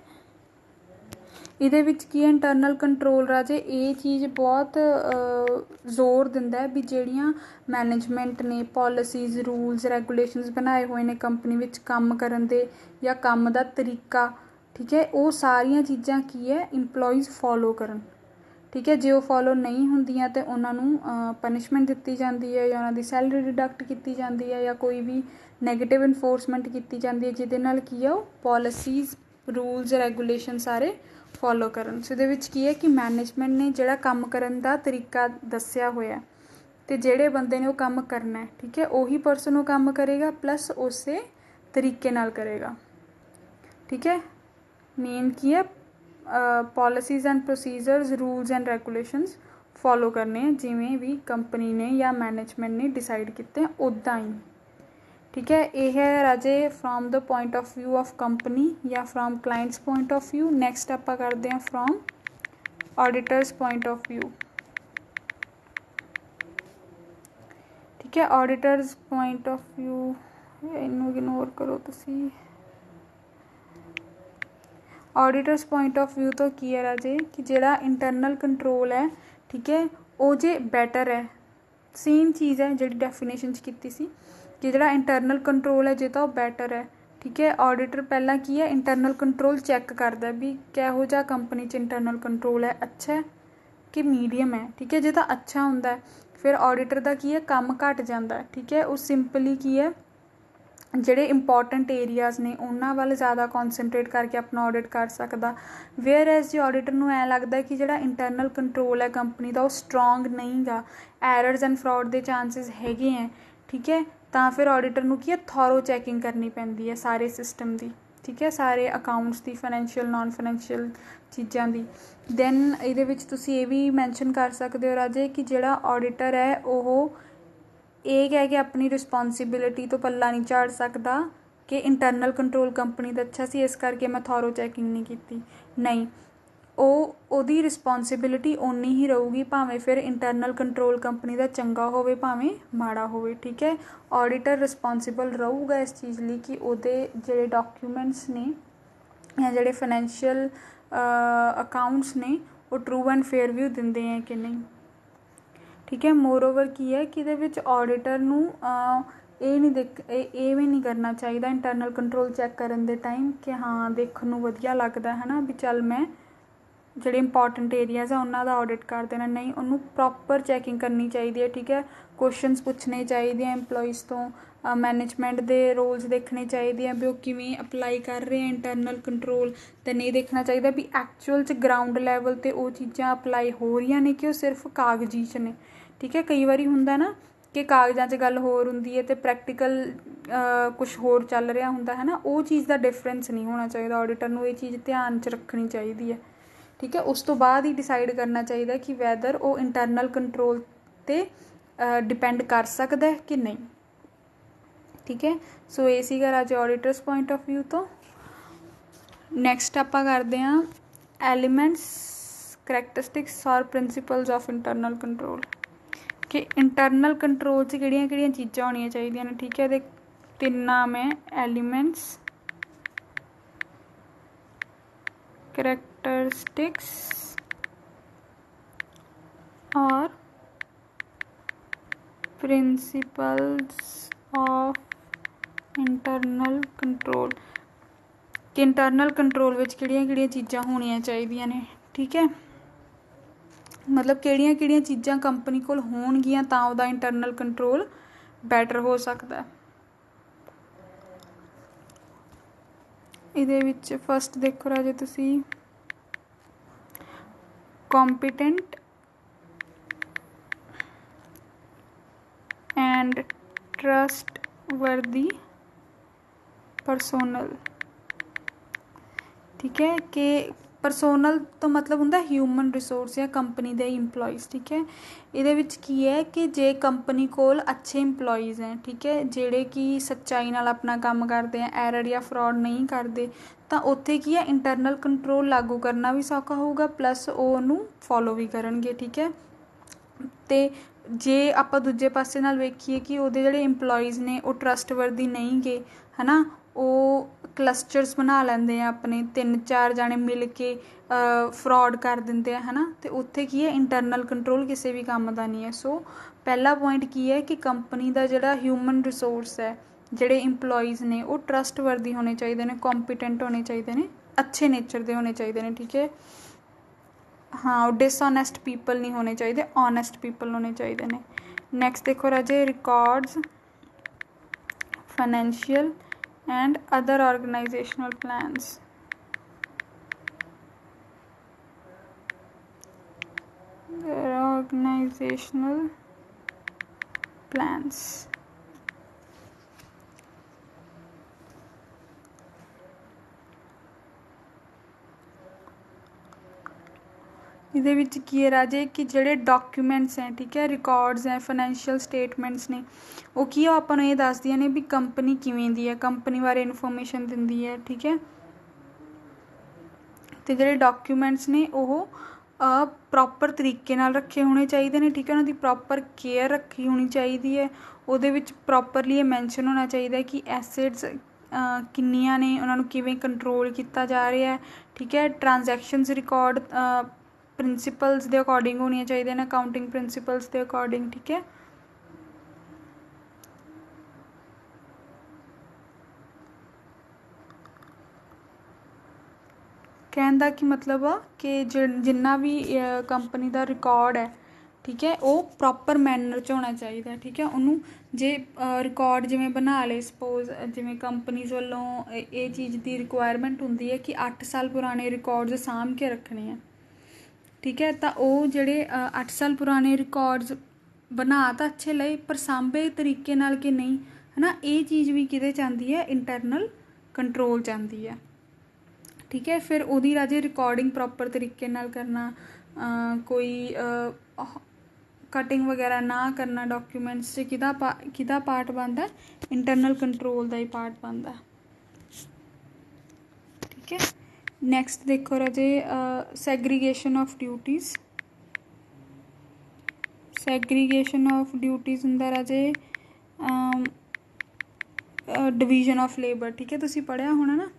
ਇਹਦੇ ਵਿੱਚ ਕੀ ਹੈ ਇੰਟਰਨਲ ਕੰਟਰੋਲ ਰਾਜੇ ਇਹ ਚੀਜ਼ ਬਹੁਤ ਜ਼ੋਰ ਦਿੰਦਾ ਵੀ ਜਿਹੜੀਆਂ ਮੈਨੇਜਮੈਂਟ ਨੇ ਪੋਲਿਸੀਜ਼, ਰੂਲਸ, ਰੈਗੂਲੇਸ਼ਨਸ ਬਣਾਏ ਹੋਏ ਨੇ ਕੰਪਨੀ ਵਿੱਚ ਕੰਮ ਕਰਨ ਦੇ ਜਾਂ ਕੰਮ ਦਾ ਤਰੀਕਾ, ਠੀਕ ਹੈ, ਉਹ ਸਾਰੀਆਂ ਚੀਜ਼ਾਂ ਕੀ ਹੈ ਇੰਪਲੋਈਜ਼ ਫੋਲੋ ਕਰਨ, ਠੀਕ ਹੈ। ਜੇ ਉਹ ਫੋਲੋ ਨਹੀਂ ਹੁੰਦੀਆਂ ਤਾਂ ਉਹਨਾਂ ਨੂੰ ਪਨਿਸ਼ਮੈਂਟ ਦਿੱਤੀ ਜਾਂਦੀ ਹੈ, ਜਾਂ ਉਹਨਾਂ ਦੀ ਸੈਲਰੀ ਡਿਡਕਟ ਕੀਤੀ ਜਾਂਦੀ ਹੈ, ਜਾਂ ਕੋਈ ਵੀ ਨੈਗੇਟਿਵ ਇਨਫੋਰਸਮੈਂਟ ਕੀਤੀ ਜਾਂਦੀ ਹੈ, ਜਿਹਦੇ ਨਾਲ ਕੀ ਹੈ ਉਹ ਪੋਲਿਸੀਜ਼, ਰੂਲਸ, ਰੈਗੂਲੇਸ਼ਨ ਸਾਰੇ ਫੋਲੋ ਕਰਨ। ਸੋ ਇਹਦੇ ਵਿੱਚ ਕੀ ਹੈ ਕਿ ਮੈਨੇਜਮੈਂਟ ਨੇ ਜਿਹੜਾ ਕੰਮ ਕਰਨ ਦਾ ਤਰੀਕਾ ਦੱਸਿਆ ਹੋਇਆ ਅਤੇ ਜਿਹੜੇ ਬੰਦੇ ਨੇ ਉਹ ਕੰਮ ਕਰਨਾ ਹੈ, ਠੀਕ ਹੈ, ਉਹੀ ਪਰਸਨ ਉਹ ਕੰਮ ਕਰੇਗਾ, ਪਲੱਸ ਉਸੇ ਤਰੀਕੇ ਨਾਲ ਕਰੇਗਾ, ਠੀਕ ਹੈ। ਮੇਨ ਕੀ ਹੈ policies and procedures, rules and regulations follow ਕਰਨੇ ਆ ਜਿਵੇਂ ਵੀ ਕੰਪਨੀ ਨੇ ਜਾਂ ਮੈਨੇਜਮੈਂਟ ਨੇ ਡਿਸਾਈਡ ਕੀਤੇ ਉੱਦਾਂ ਹੀ, ਠੀਕ ਹੈ। ਇਹ ਹੈ ਰਾਜੇ from the point of view of company ਜਾਂ from clients point of view. Next ਆਪਾਂ ਕਰਦੇ ਹਾਂ from auditors point of view, ਠੀਕ ਹੈ। ਆਡੀਟਰਸ ਪੁਆਇੰਟ ਆਫ ਵਿਊ ਇਹਨੂੰ ਇਗਨੋਰ ਕਰੋ ਤੁਸੀਂ। ਆਡੀਟਰਸ ਪੁਆਇੰਟ ਆਫ ਵਿਊ ਤੋਂ ਕੀ ਹੈ ਰਾਜੇ ਕਿ ਜਿਹੜਾ ਇੰਟਰਨਲ ਕੰਟਰੋਲ ਹੈ, ਠੀਕ ਹੈ, ਉਹ ਜੇ ਬੈਟਰ ਹੈ, ਸੇਮ ਚੀਜ਼ ਹੈ ਜਿਹੜੀ ਡੈਫੀਨੇਸ਼ਨ 'ਚ ਕੀਤੀ ਸੀ ਕਿ ਜਿਹੜਾ ਇੰਟਰਨਲ ਕੰਟਰੋਲ ਹੈ ਜੇ ਤਾਂ ਉਹ ਬੈਟਰ ਹੈ, ਠੀਕ ਹੈ। ਆਡੀਟਰ ਪਹਿਲਾਂ ਕੀ ਹੈ ਇੰਟਰਨਲ ਕੰਟਰੋਲ ਚੈੱਕ ਕਰਦਾ ਵੀ ਕਿਹੋ ਜਿਹਾ ਕੰਪਨੀ 'ਚ ਇੰਟਰਨਲ ਕੰਟਰੋਲ ਹੈ, ਅੱਛਾ ਹੈ ਕਿ ਮੀਡੀਅਮ ਹੈ, ਠੀਕ ਹੈ। ਜੇ ਤਾਂ ਅੱਛਾ ਹੁੰਦਾ ਫਿਰ ਆਡੀਟਰ ਦਾ ਕੀ ਹੈ ਕੰਮ ਘੱਟ ਜਾਂਦਾ, ਠੀਕ ਹੈ। ਉਹ ਸਿੰਪਲੀ ਕੀ ਹੈ ਜਿਹੜੇ ਇੰਪੋਰਟੈਂਟ ਏਰੀਆਜ਼ ਨੇ ਉਹਨਾਂ ਵੱਲ ਜ਼ਿਆਦਾ ਕੌਨਸਨਟਰੇਟ ਕਰਕੇ ਆਪਣਾ ਆਡਿਟ ਕਰ ਸਕਦਾ। ਵੇਅਰ ਐਜ਼ ਜੇ ਆਡੀਟਰ ਨੂੰ ਐਂ ਲੱਗਦਾ ਕਿ ਜਿਹੜਾ ਇੰਟਰਨਲ ਕੰਟਰੋਲ ਹੈ ਕੰਪਨੀ ਦਾ ਉਹ ਸਟਰੋਂਗ ਨਹੀਂ ਗਾ, ਐਰਰਸ ਐਂਡ ਫਰੋਡ ਦੇ ਚਾਂਸਿਸ ਹੈਗੇ ਹੈ, ਠੀਕ ਹੈ, ਤਾਂ ਫਿਰ ਆਡੀਟਰ ਨੂੰ ਕੀ ਹੈ ਥੋਰੋ ਚੈਕਿੰਗ ਕਰਨੀ ਪੈਂਦੀ ਹੈ ਸਾਰੇ ਸਿਸਟਮ ਦੀ, ਠੀਕ ਹੈ, ਸਾਰੇ ਅਕਾਊਂਟਸ ਦੀ, ਫਾਈਨੈਂਸ਼ੀਅਲ, ਨਾਨ ਫਾਈਨੈਂਸ਼ੀਅਲ ਚੀਜ਼ਾਂ ਦੀ। ਦੈਨ ਇਹਦੇ ਵਿੱਚ ਤੁਸੀਂ ਇਹ ਵੀ ਮੈਂਸ਼ਨ ਕਰ ਸਕਦੇ ਹੋ ਰਾਜੇ ਕਿ ਜਿਹੜਾ ਆਡੀਟਰ ਹੈ ਉਹ ਇਹ ਕਹਿ ਕੇ ਆਪਣੀ ਰਿਸਪੋਂਸੀਬਿਲਿਟੀ ਤੋਂ ਪੱਲਾ ਨਹੀਂ ਝਾੜ ਸਕਦਾ ਕਿ ਇੰਟਰਨਲ ਕੰਟਰੋਲ ਕੰਪਨੀ ਦਾ ਅੱਛਾ ਸੀ ਇਸ ਕਰਕੇ ਮੈਂ ਥੋਰੋ ਚੈਕਿੰਗ ਨਹੀਂ ਕੀਤੀ, ਨਹੀਂ, ਉਹਦੀ ਰਿਸਪੋਂਸੀਬਿਲਿਟੀ ਓਨੀ ਹੀ ਰਹੂਗੀ, ਭਾਵੇਂ ਫਿਰ ਇੰਟਰਨਲ ਕੰਟਰੋਲ ਕੰਪਨੀ ਦਾ ਚੰਗਾ ਹੋਵੇ ਭਾਵੇਂ ਮਾੜਾ ਹੋਵੇ। ਠੀਕ ਹੈ, ਆਡੀਟਰ ਰਿਸਪੋਂਸੀਬਲ ਰਹੂਗਾ ਇਸ ਚੀਜ਼ ਲਈ ਕਿ ਉਹਦੇ ਜਿਹੜੇ ਡਾਕੂਮੈਂਟਸ ਨੇ ਜਾਂ ਜਿਹੜੇ ਫਾਈਨੈਂਸ਼ੀਅਲ ਅਕਾਊਂਟਸ ਨੇ ਉਹ ਟਰੂ ਐਂਡ ਫੇਅਰ ਵਿਊ ਦਿੰਦੇ ਹੈ ਕਿ ਨਹੀਂ। ਠੀਕ ਹੈ, ਮੋਰਓਵਰ ਕੀ ਹੈ ਕਿ ਇਹਦੇ ਵਿੱਚ ਆਡੀਟਰ ਨੂੰ ਇਹ ਵੀ ਨਹੀਂ ਕਰਨਾ ਚਾਹੀਦਾ ਇੰਟਰਨਲ ਕੰਟਰੋਲ ਚੈੱਕ ਕਰਨ ਦੇ ਟਾਈਮ ਕਿ ਹਾਂ ਦੇਖਣ ਨੂੰ ਵਧੀਆ ਲੱਗਦਾ ਹੈ ਨਾ ਵੀ ਚੱਲ ਮੈਂ ਜਿਹੜੇ ਇੰਪੋਰਟੈਂਟ ਏਰੀਆਜ਼ ਆ ਉਹਨਾਂ ਦਾ ਆਡਿਟ ਕਰ ਦੇਣਾ। ਨਹੀਂ, ਉਹਨੂੰ ਪ੍ਰੋਪਰ ਚੈਕਿੰਗ ਕਰਨੀ ਚਾਹੀਦੀ ਹੈ। ਠੀਕ ਹੈ, ਕੁਐਸਚਨਸ ਪੁੱਛਣੇ ਚਾਹੀਦੇ ਆ ਇੰਪਲੋਈਜ਼ ਤੋਂ, ਮੈਨੇਜਮੈਂਟ ਦੇ ਰੋਲਸ ਦੇਖਣੇ ਚਾਹੀਦੇ ਆ ਵੀ ਉਹ ਕਿਵੇਂ ਅਪਲਾਈ ਕਰ ਰਹੇ ਆ ਇੰਟਰਨਲ ਕੰਟਰੋਲ, ਅਤੇ ਨਹੀਂ ਦੇਖਣਾ ਚਾਹੀਦਾ ਵੀ ਐਕਚੁਅਲ 'ਚ ਗਰਾਊਂਡ ਲੈਵਲ 'ਤੇ ਉਹ ਚੀਜ਼ਾਂ ਅਪਲਾਈ ਹੋ ਰਹੀਆਂ ਨੇ ਕਿ ਉਹ ਸਿਰਫ ਕਾਗਜ਼ੀ 'ਚ ਨੇ। ਠੀਕ ਹੈ, ਕਈ ਵਾਰੀ ਹੁੰਦਾ ਨਾ ਕਿ ਕਾਗਜ਼ਾਂ 'ਚ ਗੱਲ ਹੋਰ ਹੁੰਦੀ ਹੈ ਅਤੇ ਪ੍ਰੈਕਟੀਕਲ ਕੁਛ ਹੋਰ ਚੱਲ ਰਿਹਾ ਹੁੰਦਾ ਹੈ ਨਾ, ਉਹ ਚੀਜ਼ ਦਾ ਡਿਫਰੈਂਸ ਨਹੀਂ ਹੋਣਾ ਚਾਹੀਦਾ। ਆਡੀਟਰ ਨੂੰ ਇਹ ਚੀਜ਼ ਧਿਆਨ 'ਚ ਰੱਖਣੀ ਚਾਹੀਦੀ ਹੈ। ਠੀਕ ਹੈ, ਉਸ ਤੋਂ ਬਾਅਦ ਹੀ ਡਿਸਾਈਡ ਕਰਨਾ ਚਾਹੀਦਾ ਕਿ ਵੈਦਰ ਉਹ ਇੰਟਰਨਲ ਕੰਟਰੋਲ 'ਤੇ ਡਿਪੈਂਡ ਕਰ ਸਕਦਾ ਕਿ ਨਹੀਂ। ਠੀਕ ਹੈ, ਸੋ ਇਹ ਸੀਗਾ ਰਾਜੇ ਆਡੀਟਰਸ ਪੁਆਇੰਟ ਆਫ ਵਿਊ ਤੋਂ। ਨੈਕਸਟ ਆਪਾਂ ਕਰਦੇ ਹਾਂ ਐਲੀਮੈਂਟਸ, ਕਰੈਕਟਰਿਸਟਿਕਸ ਔਰ ਪ੍ਰਿੰਸੀਪਲਸ ਆਫ ਇੰਟਰਨਲ ਕੰਟਰੋਲ, ਕਿ ਇੰਟਰਨਲ ਕੰਟਰੋਲ 'ਚ ਕਿਹੜੀਆਂ ਕਿਹੜੀਆਂ ਚੀਜ਼ਾਂ ਹੋਣੀਆਂ ਚਾਹੀਦੀਆਂ ਨੇ। ਠੀਕ ਹੈ, ਇਹਦੇ 3 ਨਾਮ ਹੈ ਐਲੀਮੈਂਟਸ, characteristics और principles of internal control, कि इंटरनल कंट्रोल ਵਿੱਚ ਕਿਹੜੀਆਂ ਚੀਜ਼ਾਂ ਹੋਣੀਆਂ ਚਾਹੀਦੀਆਂ ਨੇ। ਠੀਕ ਹੈ, ਮਤਲਬ ਕਿਹੜੀਆਂ ਚੀਜ਼ਾਂ ਕੰਪਨੀ ਕੋਲ ਹੋਣਗੀਆਂ ਤਾਂ ਉਹਦਾ ਇੰਟਰਨਲ ਕੰਟਰੋਲ ਬੈਟਰ ਹੋ ਸਕਦਾ। ਇਹਦੇ ਵਿੱਚ ਫਸਟ ਦੇਖੋ ਰਾਜੇ ਤੁਸੀਂ, ਕੰਪੀਟੈਂਟ ਐਂਡ ਟਰਸਟਵਰਦੀ ਪਰਸੋਨਲ। ਠੀਕ ਹੈ, ਕਿ ਪਰਸੋਨਲ ਤੋਂ ਮਤਲਬ ਹੁੰਦਾ ਹਿਊਮਨ ਰਿਸੋਰਸ ਜਾਂ ਕੰਪਨੀ ਦੇ ਇੰਪਲੋਈਜ਼। ਠੀਕ ਹੈ, ਇਹਦੇ ਵਿੱਚ ਕੀ ਹੈ ਕਿ ਜੇ ਕੰਪਨੀ ਕੋਲ ਅੱਛੇ ਇੰਪਲੋਈਜ਼ ਹੈ, ਠੀਕ ਹੈ, ਜਿਹੜੇ ਕਿ ਸੱਚਾਈ ਨਾਲ ਆਪਣਾ ਕੰਮ ਕਰਦੇ ਆ, ਐਰਰ ਜਾਂ ਫਰੋਡ ਨਹੀਂ ਕਰਦੇ, ਤਾਂ ਉੱਥੇ ਕੀ ਹੈ ਇੰਟਰਨਲ ਕੰਟਰੋਲ ਲਾਗੂ ਕਰਨਾ ਵੀ ਸੌਖਾ ਹੋਊਗਾ, ਪਲੱਸ ਉਹ ਉਹਨੂੰ ਫੋਲੋ ਵੀ ਕਰਨਗੇ। ਠੀਕ ਹੈ, ਅਤੇ ਜੇ ਆਪਾਂ ਦੂਜੇ ਪਾਸੇ ਨਾਲ ਵੇਖੀਏ ਕਿ ਉਹਦੇ ਜਿਹੜੇ ਇੰਪਲੋਈਜ਼ ਨੇ ਉਹ ਟਰਸਟਵਰਦੀ ਨਹੀਂ ਗੇ, ਹੈ ਨਾ, ਉਹ ਕਲਸਟਰਸ ਬਣਾ ਲੈਂਦੇ ਆ ਆਪਣੇ, 3-4 ਜਾਣੇ ਮਿਲ ਕੇ ਫਰੋਡ ਕਰ ਦਿੰਦੇ ਆ, ਹੈ ਨਾ, ਅਤੇ ਉੱਥੇ ਕੀ ਹੈ ਇੰਟਰਨਲ ਕੰਟਰੋਲ ਕਿਸੇ ਵੀ ਕੰਮ ਦਾ ਨਹੀਂ ਹੈ। ਸੋ ਪਹਿਲਾ ਪੁਆਇੰਟ ਕੀ ਹੈ ਕਿ ਕੰਪਨੀ ਦਾ ਜਿਹੜਾ ਹਿਊਮਨ ਰਿਸੋਰਸ ਹੈ, ਜਿਹੜੇ ਇੰਪਲੋਈਜ਼ ਨੇ ਉਹ ਟਰਸਟਵਰਦੀ ਹੋਣੇ ਚਾਹੀਦੇ ਨੇ, ਕੰਪੀਟੈਂਟ ਹੋਣੇ ਚਾਹੀਦੇ ਨੇ, ਅੱਛੇ ਨੇਚਰ ਦੇ ਹੋਣੇ ਚਾਹੀਦੇ ਨੇ। ਠੀਕ ਹੈ, ਹਾਂ, ਉਹ ਡਿਸਓਨੈਸਟ ਪੀਪਲ ਨਹੀਂ ਹੋਣੇ ਚਾਹੀਦੇ, ਓਨੈਸਟ ਪੀਪਲ ਹੋਣੇ ਚਾਹੀਦੇ ਨੇ। ਨੈਕਸਟ ਦੇਖੋ ਰਾਜੇ, records, financial and other organizational plans। Organizational plans, ਇਹਦੇ ਵਿੱਚ ਕੀ ਹੈ ਰਾਜੇ ਕਿ ਜਿਹੜੇ ਡਾਕੂਮੈਂਟਸ ਹੈ, ਠੀਕ ਹੈ, ਰਿਕਾਰਡਸ ਹੈ, ਫਾਈਨੈਂਸ਼ੀਅਲ ਸਟੇਟਮੈਂਟਸ ਨੇ, ਉਹ ਕੀ ਆ ਆਪਾਂ ਨੂੰ ਇਹ ਦੱਸਦੀਆਂ ਨੇ ਵੀ ਕੰਪਨੀ ਕਿਵੇਂ ਦੀ ਹੈ, ਕੰਪਨੀ ਬਾਰੇ ਇਨਫੋਰਮੇਸ਼ਨ ਦਿੰਦੀ ਹੈ। ਠੀਕ ਹੈ, ਅਤੇ ਜਿਹੜੇ ਡਾਕੂਮੈਂਟਸ ਨੇ ਉਹ ਪ੍ਰੋਪਰ ਤਰੀਕੇ ਨਾਲ ਰੱਖੇ ਹੋਣੇ ਚਾਹੀਦੇ ਨੇ। ਠੀਕ ਹੈ, ਉਹਨਾਂ ਦੀ ਪ੍ਰੋਪਰ ਕੇਅਰ ਰੱਖੀ ਹੋਣੀ ਚਾਹੀਦੀ ਹੈ। ਉਹਦੇ ਵਿੱਚ ਪ੍ਰੋਪਰਲੀ ਇਹ ਮੈਂਸ਼ਨ ਹੋਣਾ ਚਾਹੀਦਾ ਕਿ ਐਸਿਡਸ ਕਿੰਨੀਆਂ ਨੇ, ਉਹਨਾਂ ਨੂੰ ਕਿਵੇਂ ਕੰਟਰੋਲ ਕੀਤਾ ਜਾ ਰਿਹਾ ਹੈ। ਠੀਕ ਹੈ, ਟ੍ਰਾਂਜੈਕਸ਼ਨਸ ਰਿਕਾਰਡ ਪ੍ਰਿੰਸੀਪਲਸ ਦੇ ਅਕੋਰਡਿੰਗ ਹੋਣੀਆਂ ਚਾਹੀਦੀਆਂ ਨੇ, ਅਕਾਊਂਟਿੰਗ ਪ੍ਰਿੰਸੀਪਲਸ ਦੇ ਅਕੋਰਡਿੰਗ। ਠੀਕ ਹੈ, ਕਹਿਣ ਦਾ ਕੀ ਮਤਲਬ ਆ ਕਿ ਜਿੰਨਾ ਵੀ ਕੰਪਨੀ ਦਾ ਰਿਕਾਰਡ ਹੈ, ਠੀਕ ਹੈ, ਉਹ ਪ੍ਰੋਪਰ ਮੈਨਰ 'ਚ ਹੋਣਾ ਚਾਹੀਦਾ। ਠੀਕ ਹੈ, ਉਹਨੂੰ ਜੇ ਰਿਕਾਰਡ ਜਿਵੇਂ ਬਣਾ ਲਏ, ਸਪੋਜ਼ ਜਿਵੇਂ ਕੰਪਨੀਜ਼ ਵੱਲੋਂ ਇਹ ਚੀਜ਼ ਦੀ ਰਿਕੁਆਇਰਮੈਂਟ ਹੁੰਦੀ ਹੈ ਕਿ 8 ਸਾਲ ਪੁਰਾਣੇ ਰਿਕਾਰਡਸ ਸਾਂਭ ਕੇ ਰੱਖਣੇ ਆ। ਠੀਕ ਹੈ, ਤਾਂ ਉਹ ਜਿਹੜੇ 8 ਸਾਲ ਪੁਰਾਣੇ ਰਿਕਾਰਡਸ ਬਣਾ ਤਾਂ ਅੱਛੇ ਲਏ ਪਰ ਸਾਂਭੇ ਤਰੀਕੇ ਨਾਲ ਕਿ ਨਹੀਂ, ਹੈ ਨਾ, ਇਹ ਚੀਜ਼ ਵੀ ਕਿਹਦੇ 'ਚ ਆਉਂਦੀ ਹੈ ਇੰਟਰਨਲ ਕੰਟਰੋਲ 'ਚ ਆਉਂਦੀ ਹੈ। ਠੀਕ ਹੈ, ਫਿਰ ਉਹਦੀ ਰਾਜੇ ਰਿਕਾਰਡਿੰਗ ਪ੍ਰੋਪਰ ਤਰੀਕੇ ਨਾਲ ਕਰਨਾ, ਕੋਈ ਕਟਿੰਗ ਵਗੈਰਾ ਨਾ ਕਰਨਾ ਡਾਕੂਮੈਂਟਸ 'ਚ ਕਿਹਦਾ ਪਾਰਟ ਬਣਦਾ, ਇੰਟਰਨਲ ਕੰਟਰੋਲ ਦਾ ਹੀ ਪਾਰਟ ਬਣਦਾ। ਠੀਕ ਹੈ, नैक्सट देखो राजे सैग्रीगेशन ऑफ ड्यूटीज़। सैग्रीगेशन ऑफ ड्यूटीज़ हुंदा राजे डिवीजन ऑफ लेबर। ठीक है, तुसीं पढ़िया होना ना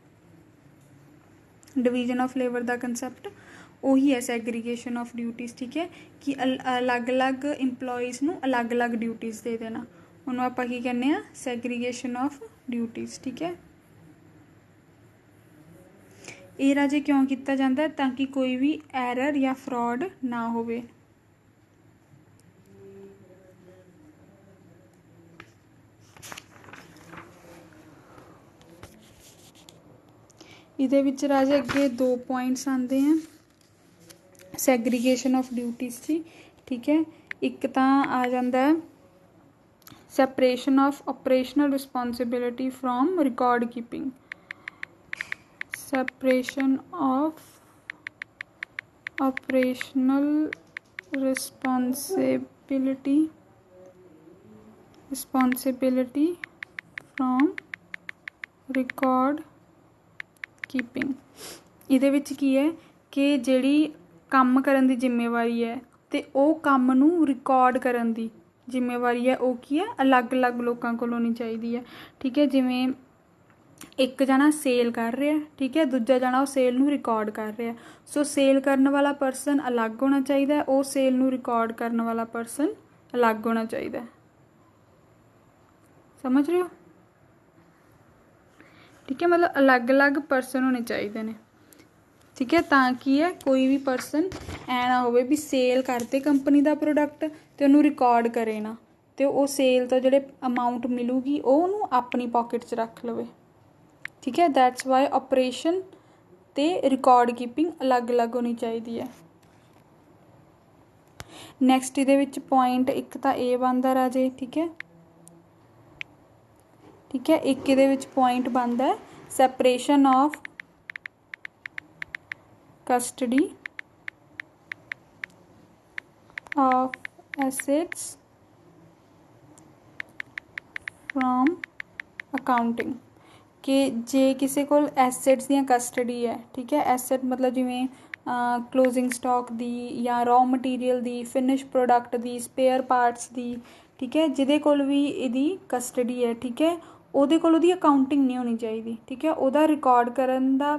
डिवीजन ऑफ लेबर का कंसैप्ट, ਉਹੀ है सैग्रीगेशन ऑफ ड्यूटीज़। ठीक है, कि अलग अलग इंप्लॉइज़ नूं अलग अलग ड्यूटीज़ दे देना, ਉਹਨੂੰ ਆਪਾਂ ਕੀ ਕਹਿੰਦੇ ਆ सैग्रीगेशन ऑफ ड्यूटीज़। ठीक है, ਇਹ ਰਾਜੇ ਕਿਉਂ ਕੀਤਾ ਜਾਂਦਾ ਤਾਂ ਕਿ ਕੋਈ ਵੀ ਐਰਰ ਜਾਂ ਫਰॉड ਨਾ ਹੋਵੇ। ਇਹਦੇ ਵਿੱਚ ਰਾਜੇ ਅੱਗੇ 2 पॉइंट्स आते हैं सैग्रीगेशन ऑफ ड्यूटीज़ जी। ठीक है, एक तो आ जाता है separation of operational responsibility from record keeping. Separation of operational responsibility from record keeping. ਇਹਦੇ ਵਿੱਚ ਕੀ ਹੈ ਕਿ ਜਿਹੜੀ ਕੰਮ ਕਰਨ ਦੀ ਜ਼ਿੰਮੇਵਾਰੀ ਹੈ ਤੇ ਉਹ ਕੰਮ ਨੂੰ ਰਿਕਾਰਡ ਕਰਨ ਦੀ ਜ਼ਿੰਮੇਵਾਰੀ ਹੈ ਉਹ ਕੀ ਹੈ ਅਲੱਗ-ਅਲੱਗ ਲੋਕਾਂ ਕੋਲ ਹੋਣੀ ਚਾਹੀਦੀ ਹੈ। ਠੀਕ ਹੈ, ਜਿਵੇਂ ਇੱਕ ਜਣਾ ਸੇਲ ਕਰ ਰਿਹਾ, ਠੀਕ ਹੈ, ਦੂਜਾ ਜਣਾ ਉਹ ਸੇਲ ਨੂੰ ਰਿਕਾਰਡ ਕਰ ਰਿਹਾ। ਸੋ ਸੇਲ ਕਰਨ ਵਾਲਾ ਪਰਸਨ ਅਲੱਗ ਹੋਣਾ ਚਾਹੀਦਾ, ਉਹ ਸੇਲ ਨੂੰ ਰਿਕਾਰਡ ਕਰਨ ਵਾਲਾ ਪਰਸਨ ਅਲੱਗ ਹੋਣਾ ਚਾਹੀਦਾ। समझ रहे हो? ठीक है, मतलब अलग अलग परसन होने चाहिए ने। ठीक है, ताकि है कोई भी परसन ऐ ना होवे भी सेल करते कंपनी का प्रोडक्ट तो उन्होंने रिकॉर्ड करे ना, तो वो सेल तो जोड़े अमाउंट मिलूगी वो अपनी पॉकेट च रख लवे। ठीक है, दैट्स वाई ऑपरेशन ते रिकॉर्ड कीपिंग अलग अलग होनी चाहिए है। नैक्सट ये पॉइंट एक तो ये बनता राजे। ठीक है, ठीक है, एक ये पॉइंट बनता है separation of custody of assets from accounting. कि जे किसी को एसेट्स दी कस्टडी है, ठीक है, एसेट मतलब जिमें क्लोजिंग स्टॉक दी या रॉ मटीरियल दी, फिनिश प्रोडक्ट दी, स्पेयर पार्ट्स दी, ठीक है, जिदे कोल भी इहदी कस्टडी है, ठीक है, ਉਹਦੇ ਕੋਲ ਉਹਦੀ ਅਕਾਊਂਟਿੰਗ ਨਹੀਂ ਹੋਣੀ ਚਾਹੀਦੀ। ਠੀਕ ਹੈ, ਉਹਦਾ ਰਿਕਾਰਡ ਕਰਨ ਦਾ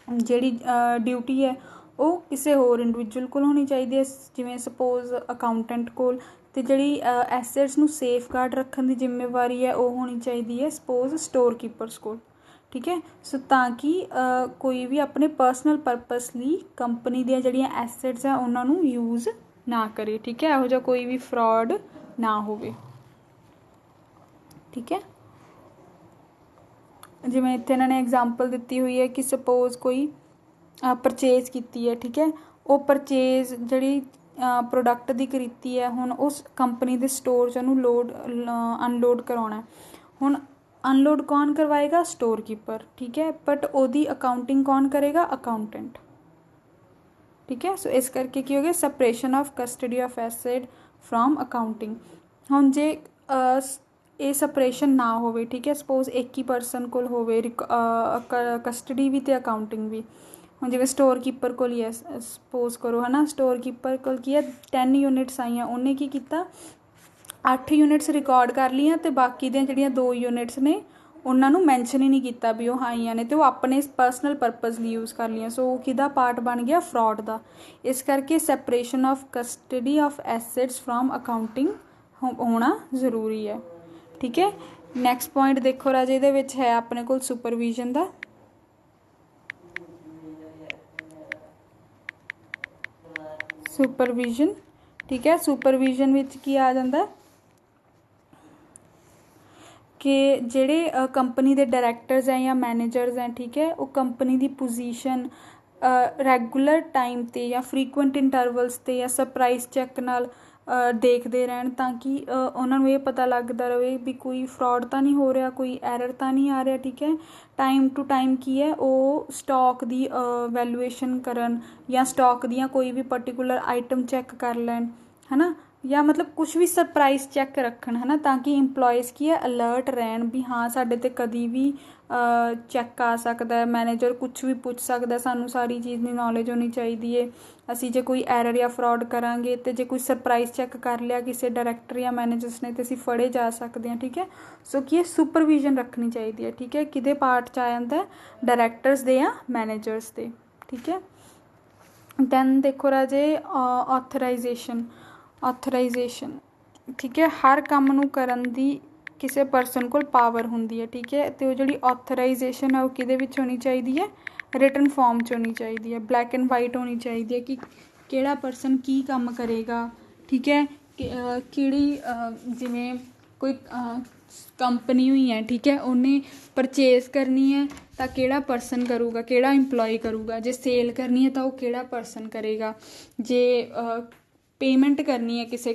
ਜਿਹੜੀ ਡਿਊਟੀ ਹੈ ਉਹ ਕਿਸੇ ਹੋਰ ਇੰਡੀਵਿਜੂਅਲ ਕੋਲ ਹੋਣੀ ਚਾਹੀਦੀ ਹੈ, ਜਿਵੇਂ ਸਪੋਜ਼ ਅਕਾਊਂਟੈਂਟ ਕੋਲ। ਅਤੇ ਜਿਹੜੀ ਐਸੈਟਸ ਨੂੰ ਸੇਫਗਾਰਡ ਰੱਖਣ ਦੀ ਜ਼ਿੰਮੇਵਾਰੀ ਹੈ ਉਹ ਹੋਣੀ ਚਾਹੀਦੀ ਹੈ ਸਪੋਜ਼ ਸਟੋਰ ਕੀਪਰਸ ਕੋਲ। ਠੀਕ ਹੈ, ਸੋ ਤਾਂ ਕਿ ਕੋਈ ਵੀ ਆਪਣੇ ਪਰਸਨਲ ਪਰਪਸ ਲਈ ਕੰਪਨੀ ਦੀਆਂ ਜਿਹੜੀਆਂ ਐਸੈਟਸ ਆ ਉਹਨਾਂ ਨੂੰ ਯੂਜ਼ ਨਾ ਕਰੇ। ਠੀਕ ਹੈ, ਇਹੋ ਜਿਹਾ ਕੋਈ ਵੀ ਫਰॉड ਨਾ ਹੋਵੇ। ਠੀਕ ਹੈ, ਜਿਵੇਂ ਇੱਥੇ ਇਹਨਾਂ ਨੇ ਐਗਜ਼ਾਮਪਲ ਦਿੱਤੀ ਹੋਈ ਹੈ ਕਿ ਸਪੋਜ਼ ਕੋਈ ਪਰਚੇਜ਼ ਕੀਤੀ ਹੈ, ਠੀਕ ਹੈ, ਉਹ ਪਰਚੇਜ਼ ਜਿਹੜੀ ਪ੍ਰੋਡਕਟ ਦੀ ਕੀਤੀ ਹੈ, ਹੁਣ ਉਸ ਕੰਪਨੀ ਦੇ ਸਟੋਰ 'ਚ ਉਹਨੂੰ ਅਨਲੋਡ ਕਰਵਾਉਣਾ। ਹੁਣ ਅਨਲੋਡ ਕੌਣ ਕਰਵਾਏਗਾ? Store keeper. ਠੀਕ ਹੈ, ਬਟ ਉਹਦੀ ਅਕਾਊਂਟਿੰਗ ਕੌਣ ਕਰੇਗਾ? ਅਕਾਊਂਟੈਂਟ। ਠੀਕ ਹੈ, ਸੋ ਇਸ ਕਰਕੇ ਕੀ ਹੋ ਗਿਆ separation of custody of asset from accounting. ਹੁਣ ਜੇ ਇਹ ਸਪਰੇਸ਼ਨ ਨਾ ਹੋਵੇ, ਠੀਕ ਹੈ, ਸਪੋਜ਼ ਇੱਕ ਹੀ ਪਰਸਨ ਕੋਲ ਹੋਵੇ ਕਸਟਡੀ ਵੀ ਅਤੇ ਅਕਾਊਂਟਿੰਗ ਵੀ। ਹੁਣ ਜਿਵੇਂ ਸਟੋਰ ਕੀਪਰ ਕੋਲ ਹੀ ਹੈ, ਸਪੋਜ਼ ਕਰੋ ਹੈ ਨਾ, ਸਟੋਰ ਕੀਪਰ ਕੋਲ ਕੀ ਹੈ 10 ਯੂਨਿਟਸ ਆਈਆਂ, ਉਹਨੇ ਕੀ ਕੀਤਾ 8 ਯੂਨਿਟਸ ਰਿਕਾਰਡ ਕਰ ਲਈਆਂ ਅਤੇ ਬਾਕੀ ਦੀਆਂ ਜਿਹੜੀਆਂ 2 ਯੂਨਿਟਸ ਨੇ ਉਹਨਾਂ ਨੂੰ ਮੈਂਸ਼ਨ ਹੀ ਨਹੀਂ ਕੀਤਾ ਵੀ ਉਹ ਆਈਆਂ ਨੇ, ਅਤੇ ਉਹ ਆਪਣੇ ਪਰਸਨਲ ਪਰਪਸ ਲਈ ਯੂਜ਼ ਕਰ ਲਈਆਂ। ਸੋ ਉਹ ਕਿਹਦਾ ਪਾਰਟ ਬਣ ਗਿਆ? ਫਰॉड ਦਾ। ਇਸ ਕਰਕੇ separation of custody of assets from accounting ਹੋਣਾ ਜ਼ਰੂਰੀ ਹੈ। ठीक है, नैक्सट पॉइंट देखो राजे, ये है अपने को सुपरविजन का। सुपरविजन, ठीक है, सुपरविजन विच की आ जाता कि जेड़े कंपनी के डायरैक्टर्स हैं या मैनेजर्स हैं, ठीक है, वो कंपनी की पोजीशन रैगूलर टाइम ते या फ्रीकुएंट इंटरवल्स ते या सरप्राइज चैक नाल देखते रहन, ताकि उन्होंने ये पता लगता रहे भी कोई फ्रॉड तो नहीं हो रहा, कोई एरर तो नहीं आ रहा। ठीक है, टाइम टू टाइम की है वो स्टॉक की वैल्यूएशन करन या स्टॉक दियाँ कोई भी पर्टिकुलर आइटम चैक कर लैन, है ना, या मतलब कुछ भी सरप्राइज़ चैक रखन है ना, ताकि इंपलॉयज़ की है अलर्ट रहन भी हाँ साडे ते कदी भी चैक आ सकता है, मैनेजर कुछ भी पूछ सकता है, सानू सारी चीज़ की नॉलेज होनी चाहिए है। असी जे कोई एरर या फ्रॉड करांगे तो जे कोई सरप्राइज़ चैक कर लिया किसी डायरैक्टर या मैनेजर्स ने तो असी फड़े जा सकते हैं। ठीक है, सो कि सुपरविजन रखनी चाहिए है। ठीक है, किदे पार्ट च आ जाता है, डायरैक्टर्स दे या मैनेजर्स दे। ठीक है, दैन देखो राजे ऑथराइजेशन। ठीक है, हर काम नूं करन दी किसी परसन को पावर होंदी है। ठीक है, तो जी ऑथराइजेशन है वो किहदे विच होनी चाहिए है, रिटन फॉर्म च होनी चाहिए है, ब्लैक एंड वाइट होनी चाहिए है कि किहड़ा परसन की काम करेगा। ठीक है, किहड़ी जिवें कोई कंपनी हुई है, ठीक है, उन्हें परचेज करनी है तो किहड़ा परसन करूगा, किहड़ा इंपलॉय करूगा, जे सेल करनी है तो वो किहड़ा परसन करेगा, जे पेमेंट करनी है किसी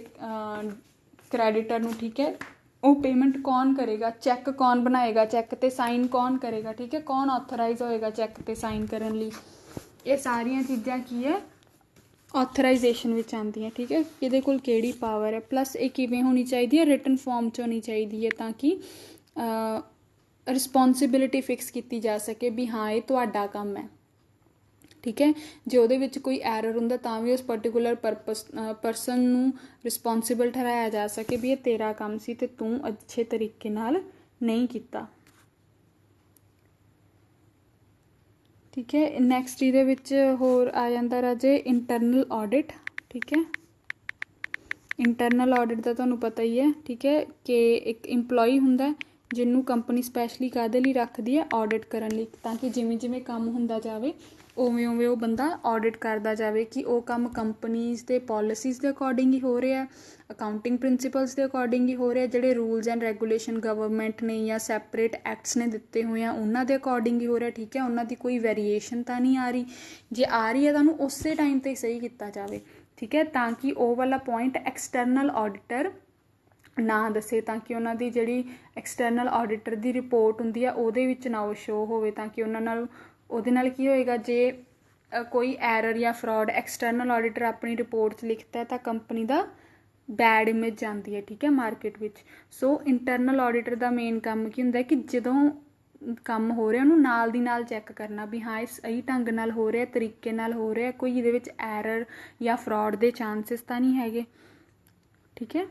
क्रैडिटर नूं, ठीक है, वो पेमेंट कौन करेगा, चैक कौन बनाएगा, चैक ते साइन कौन करेगा। ठीक है, कौन ऑथराइज होएगा चैक ते साइन करन लई, ये सारियां चीज़ां की है ऑथराइजेशन विच आंदियां। ठीक है, किहदे कोल किहड़ी पावर है, प्लस ये किवें होनी चाहिए है, रिटन फॉर्म च होनी चाहिए है ताकि रिस्पोंसिबिलिटी फिक्स की जा सके भी हाँ ये तुहाडा काम है। ठीक है, जो उहदे विच कोई एरर हुंदा तां भी उस पर्टिकुलर परसन नूं रिस्पोंसिबल ठहराया जा सके भी ये तेरा काम सी ते तूं अच्छे तरीके नाल नहीं कीता। ठीक है, नैक्सट इहदे विच होर आ जांदा राजे इंटरनल ऑडिट। ठीक है, इंटरनल ऑडिट का तुहानूं पता ही है। ठीक है, कि एक इंपलॉई हुंदा जिन्होंने कंपनी स्पैशली काहदे लई रखदी है, ऑडिट करन लई, ताकि जिवें जिवें काम हुंदा जावे उवें उवें वो बंदा ऑडिट करता जाए कि वो काम कंपनीज़ के पॉलिसीज़ के अकॉर्डिंग ही हो रहा है, अकाउंटिंग प्रिंसीपल्स के अकॉर्डिंग ही हो रहा है, जोड़े रूल्स एंड रेगूलेशन गवर्नमेंट ने या सैपरेट एक्ट्स ने दिते हुए हैं उन्होंने के अकॉर्डिंग ही हो रहा है। ठीक है, उन्होंने कोई वेरीएशन तो नहीं आ रही, जे आ रही है तो उस टाइम पर सही किया जाए। ठीक है, ताकि वो वाला पॉइंट एक्सटर्नल ऑडिटर ना दसे, ताकि उन्होंने जी एक्सटर्नल ऑडिटर की रिपोर्ट होंगी है वो ना वो शो हो, ताकि उन्होंने ਉਹਦੇ ਨਾਲ ਕੀ ਹੋਏਗਾ, ਜੇ ਕੋਈ ਐਰਰ ਜਾਂ ਫਰॉड एक्सटर्नल ऑडिटर अपनी रिपोर्ट 'ਚ ਲਿਖਦਾ ਤਾਂ ਕੰਪਨੀ ਦਾ बैड इमेज ਜਾਂਦੀ है। ठीक है, मार्केट ਵਿੱਚ। सो इंटरनल ऑडिटर ਦਾ मेन ਕੰਮ ਕੀ ਹੁੰਦਾ ਕਿ ਜਦੋਂ ਕੰਮ ਹੋ ਰਿਹਾ ਉਹਨੂੰ ਨਾਲ ਦੀ ਨਾਲ ਚੈੱਕ ਕਰਨਾ ਵੀ ਹਾਂ ਇਹ ਸਹੀ ਢੰਗ ਨਾਲ ਹੋ ਰਿਹਾ, ਤਰੀਕੇ ਨਾਲ ਹੋ ਰਿਹਾ, ਕੋਈ ਇਹਦੇ ਵਿੱਚ ਐਰਰ ਜਾਂ ਫਰॉड ਦੇ ਚਾਂਸਸ ਤਾਂ ਨਹੀਂ ਹੈਗੇ। ਠੀਕ ਹੈ,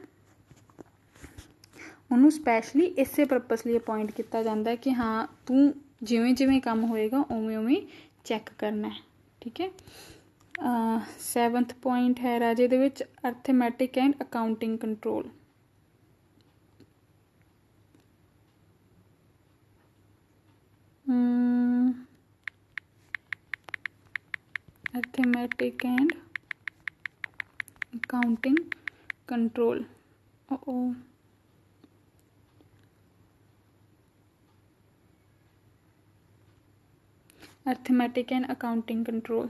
ਉਹਨੂੰ ਸਪੈਸ਼ਲੀ ਇਸੇ ਪਰਪਸ ਲਈ ਅਪॉइंट ਕੀਤਾ ਜਾਂਦਾ ਹੈ ਕਿ ਹਾਂ ਤੂੰ जिमें जिमें काम होएगा उवें उवें चैक करना है। ठीक है, 7th पॉइंट है राजे दे विच arithmetic and accounting control. Arithmetic and accounting control. Arithmetic and accounting control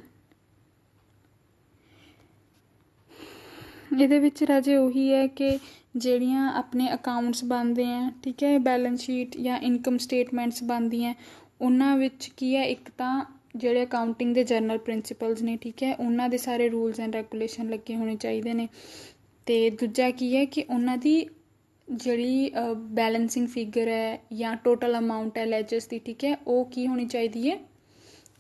ਇਹਦੇ ਵਿੱਚ ਰਾਜੇ ਉਹੀ है कि ਜਿਹੜੀਆਂ अपने अकाउंट्स बनते हैं, ठीक है, बैलेंस शीट या इनकम स्टेटमेंट्स बनदियां उन्हां विच की है, एक ਤਾਂ ਜਿਹੜੇ अकाउंटिंग ਦੇ जरनल प्रिंसीपल्स ने, ठीक है, ਉਹਨਾਂ ਦੇ ਸਾਰੇ रूल्स एंड रेगूलेशन ਲੱਗੇ ਹੋਣੇ ਚਾਹੀਦੇ ਨੇ। ਤੇ ਦੂਜਾ ਕੀ ਹੈ ਕਿ ਉਹਨਾਂ ਦੀ ਜਿਹੜੀ बैलेंसिंग फिगर है ਜਾਂ टोटल अमाउंट है लेजर्स की, ठीक है, वो की होनी चाहिए है,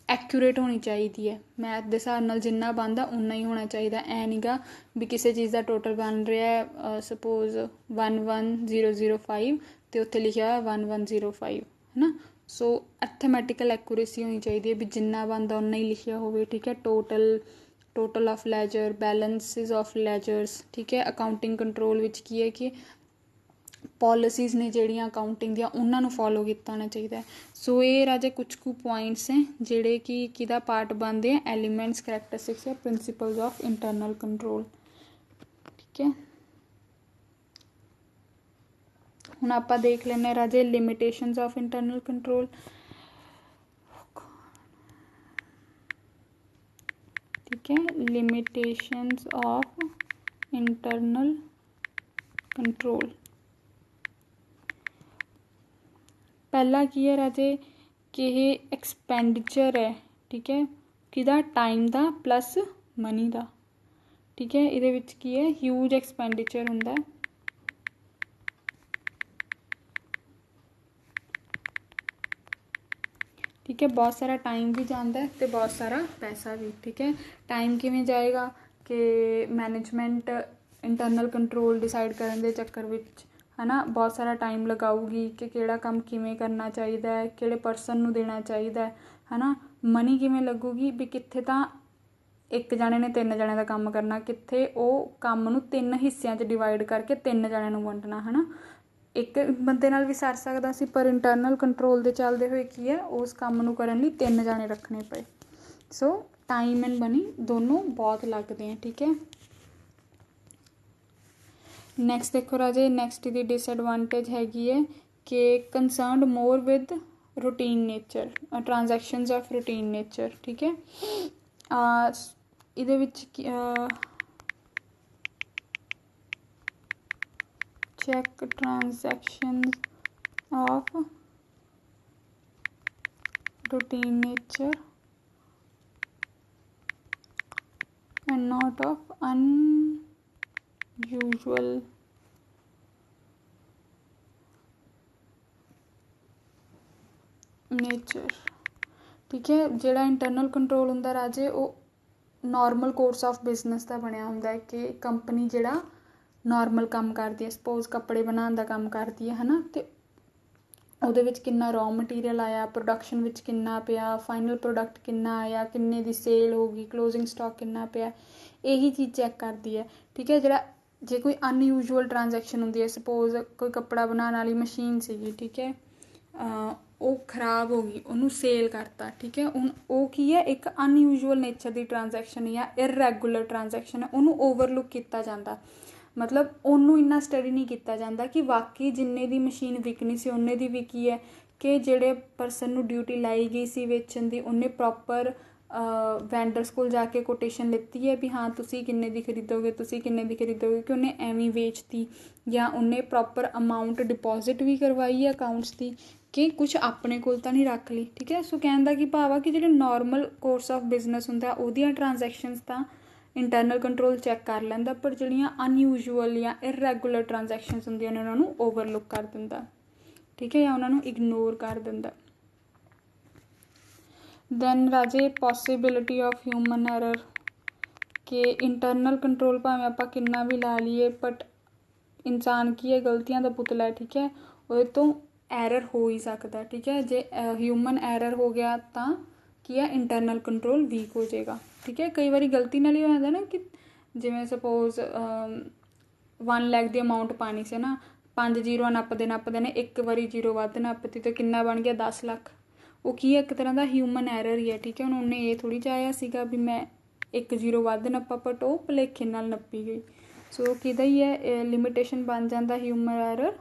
एक्यूरेट होनी चाहिए है, मैथ के हिसाब नाल जिन्ना बनता उन्ना ही होना चाहिए। ऐ नहीं गा भी किसी चीज़ का टोटल बन रहा है सपोज 11005 तो उत्थे लिखा हुआ 1105 है ना। सो अर्थमैटिकल एक्यूरेसी होनी चाहिए भी जिन्ना बनता उन्ना ही लिखा हो। ठीक है, टोटल ऑफ लैजर, बैलेंसिस ऑफ लैजर्स। ठीक है, अकाउंटिंग कंट्रोल विच की है कि पॉलिसीज़ ने ਜਿਹੜੀਆਂ अकाउंटिंग ਦੀਆਂ ਉਹਨਾਂ ਨੂੰ फॉलो ਕੀਤਾ होना चाहिए। सो ये राजे कुछ कुछ पॉइंट्स हैं ਜਿਹੜੇ कि किदा पार्ट बनते हैं, एलीमेंट्स, करैक्टरिस्टिक्स या प्रिंसीपल्स ऑफ इंटरनल कंट्रोल। ठीक है, हुण आपां देख लैंदे राजे लिमिटेशंस ऑफ इंटरनल कंट्रोल। ठीक है, लिमिटेशंस ऑफ इंटरनल कंट्रोल। पहला की है राजे कि ये एक्सपेंडिचर है। ठीक है, किदा टाइम का प्लस मनी का। ठीक है। ਇਹਦੇ ਵਿੱਚ ਕੀ ਹੈ, ਹਿਊਜ ਐਕਸਪੈਂਡੀਚਰ ਹੁੰਦਾ ਹੈ। ठीक है, बहुत सारा टाइम भी जाता है तो बहुत सारा पैसा भी। ठीक है, टाइम किवें जाएगा कि मैनेजमेंट इंटरनल कंट्रोल डिसाइड करने के चक्कर विच है ना बहुत सारा टाइम लगाऊगी कि किहड़ा काम किवें करना चाहिए है, किहड़े परसन नूं देना चाहिए है ना। मनी किवें लगूगी भी कित्थे तां एक जणे ने 3 जणिਆਂ ਦਾ ਕੰਮ करना, कित्थे ਉਹ ਕੰਮ ਨੂੰ 3 ਹਿੱਸਿਆਂ 'ਚ डिवाइड करके 3 जणिਆਂ ਨੂੰ ਵੰਡਣਾ है ना। एक बंदे नाल भी सर सकदा सी, पर इंटरनल कंट्रोल दे चलदे होए की है उस काम नूं करन लई 3 जाने रखने पे। सो टाइम एंड मनी दोनों बहुत लगते हैं। ठीक है, नैक्सट देखो राजे, नैक्सट दी डिसएडवांटेज हैगी है कि concerned more with routine nature, transactions of routine nature. ठीक है, इहदे विच check transactions of routine nature and not of unusual nature। ठीक है, जिहड़ा इंटरनल कंट्रोल हुंदा राजे वो नॉर्मल कोर्स ऑफ बिजनेस का बनिया हुंदा है कि कंपनी जिहड़ा नॉर्मल काम करती है, सपोज कपड़े बनाने का काम करती है ना, तो ਉਹਦੇ ਵਿੱਚ ਕਿੰਨਾ ਰॉ ਮਟੀਰੀਅਲ ਆਇਆ, ਪ੍ਰੋਡਕਸ਼ਨ ਵਿੱਚ ਕਿੰਨਾ ਪਿਆ, ਫਾਈਨਲ ਪ੍ਰੋਡਕਟ ਕਿੰਨਾ ਆਇਆ, ਕਿੰਨੇ ਦੀ ਸੇਲ ਹੋ ਗਈ, ਕਲੋਜ਼ਿੰਗ ਸਟਾਕ ਕਿੰਨਾ ਪਿਆ, ਇਹੀ ਚੀਜ਼ ਚੈੱਕ ਕਰਦੀ ਹੈ। ਠੀਕ ਹੈ, ਜਿਹੜਾ ਜੇ ਕੋਈ ਅਨਯੂਜੂਅਲ ਟ੍ਰਾਂਜੈਕਸ਼ਨ ਹੁੰਦੀ ਹੈ, ਸਪੋਜ਼ ਕੋਈ ਕੱਪੜਾ ਬਣਾਉਣ ਵਾਲੀ ਮਸ਼ੀਨ ਸੀਗੀ, ਠੀਕ ਹੈ, ਉਹ ਖਰਾਬ ਹੋ ਗਈ, ਉਹਨੂੰ ਸੇਲ ਕਰਤਾ। ਠੀਕ ਹੈ, ਹੁਣ ਉਹ ਕੀ ਹੈ, ਇੱਕ ਅਨਯੂਜੂਅਲ ਨੇਚਰ ਦੀ ਟ੍ਰਾਂਜੈਕਸ਼ਨ ਜਾਂ ਇਰਰੈਗੂਲਰ ਟ੍ਰਾਂਜੈਕਸ਼ਨ ਹੈ, ਉਹਨੂੰ ਓਵਰਲੁੱਕ ਕੀਤਾ ਜਾਂਦਾ। मतलब ਉਹਨੂੰ ਇੰਨਾ ਸਟੱਡੀ ਨਹੀਂ ਕੀਤਾ ਜਾਂਦਾ ਕਿ ਵਾਕਈ ਜਿੰਨੇ ਦੀ ਮਸ਼ੀਨ ਵਿਕਣੀ ਸੀ ਉਹਨੇ ਦੀ ਵਿਕੀ ਹੈ, ਕਿ ਜਿਹੜੇ ਪਰਸਨ ਨੂੰ ਡਿਊਟੀ ਲਾਈ ਗਈ ਸੀ ਵੇਚਣ ਦੀ ਉਹਨੇ ਪ੍ਰੋਪਰ ਵੈਂਡਰਸ ਕੋਲ ਜਾ ਕੇ ਕੋਟੇਸ਼ਨ ਲਿੱਤੀ ਹੈ ਵੀ ਹਾਂ ਤੁਸੀਂ ਕਿੰਨੇ ਦੀ ਖਰੀਦੋਗੇ, ਤੁਸੀਂ ਕਿੰਨੇ ਦੀ ਖਰੀਦੋਗੇ, ਕਿ ਉਹਨੇ ਐਵੇਂ ਵੇਚਤੀ ਜਾਂ ਉਹਨੇ ਪ੍ਰੋਪਰ ਅਮਾਊਂਟ ਡਿਪੋਜ਼ਿਟ ਵੀ ਕਰਵਾਈ ਹੈ ਅਕਾਊਂਟਸ ਦੀ, ਕਿ ਕੁਛ ਆਪਣੇ ਕੋਲ ਤਾਂ ਨਹੀਂ ਰੱਖ ਲਈ। ਠੀਕ ਹੈ, ਸੋ ਕਹਿਣ ਦਾ ਕੀ ਭਾਵ ਆ ਕਿ ਜਿਹੜੇ ਨੋਰਮਲ ਕੋਰਸ ਆਫ ਬਿਜ਼ਨਸ ਹੁੰਦਾ ਉਹਦੀਆਂ ਟ੍ਰਾਂਜੈਕਸ਼ਨਸ ਤਾਂ इंटरनल कंट्रोल चैक कर लैंदा, पर जिहड़ियां अनयूजूअल या इररेगूलर ट्रांजैक्शनस हुंदियां ने उन्हां नूं ओवरलुक कर दिंदा। ठीक है, या उन्हां नूं इग्नोर कर दिंदा। Then Raje possibility of human error, कि इंटरनल कंट्रोल भावें आपां किन्ना भी ला लीए बट इंसान की है गलतियां दा पुतला है। ठीक है, उहदे तो एरर हो ही सकदा। ठीक है, जे ह्यूमन एरर हो गया तां की है इंटरनल कंट्रोल वीक हो जाएगा। ठीक है, कई बार गलती नाल ही हो जाता ना कि जिवें सपोज 1 लाख की अमाउंट पानी से ना 5 जीरो नपते ने एक बारी जीरो वध नपती तो कितना बन गया 10 लाख। वो की है, एक तरह का ह्यूमन एरर ही है। ठीक है, हुण उन्हें ये थोड़ी चाहया सीगा भी मैं एक जीरो वध नप्पा, बट वो भुलेखे नाल नप्पी गई। सो किहदा ही है लिमिटेशन बन जाता ह्यूमन एरर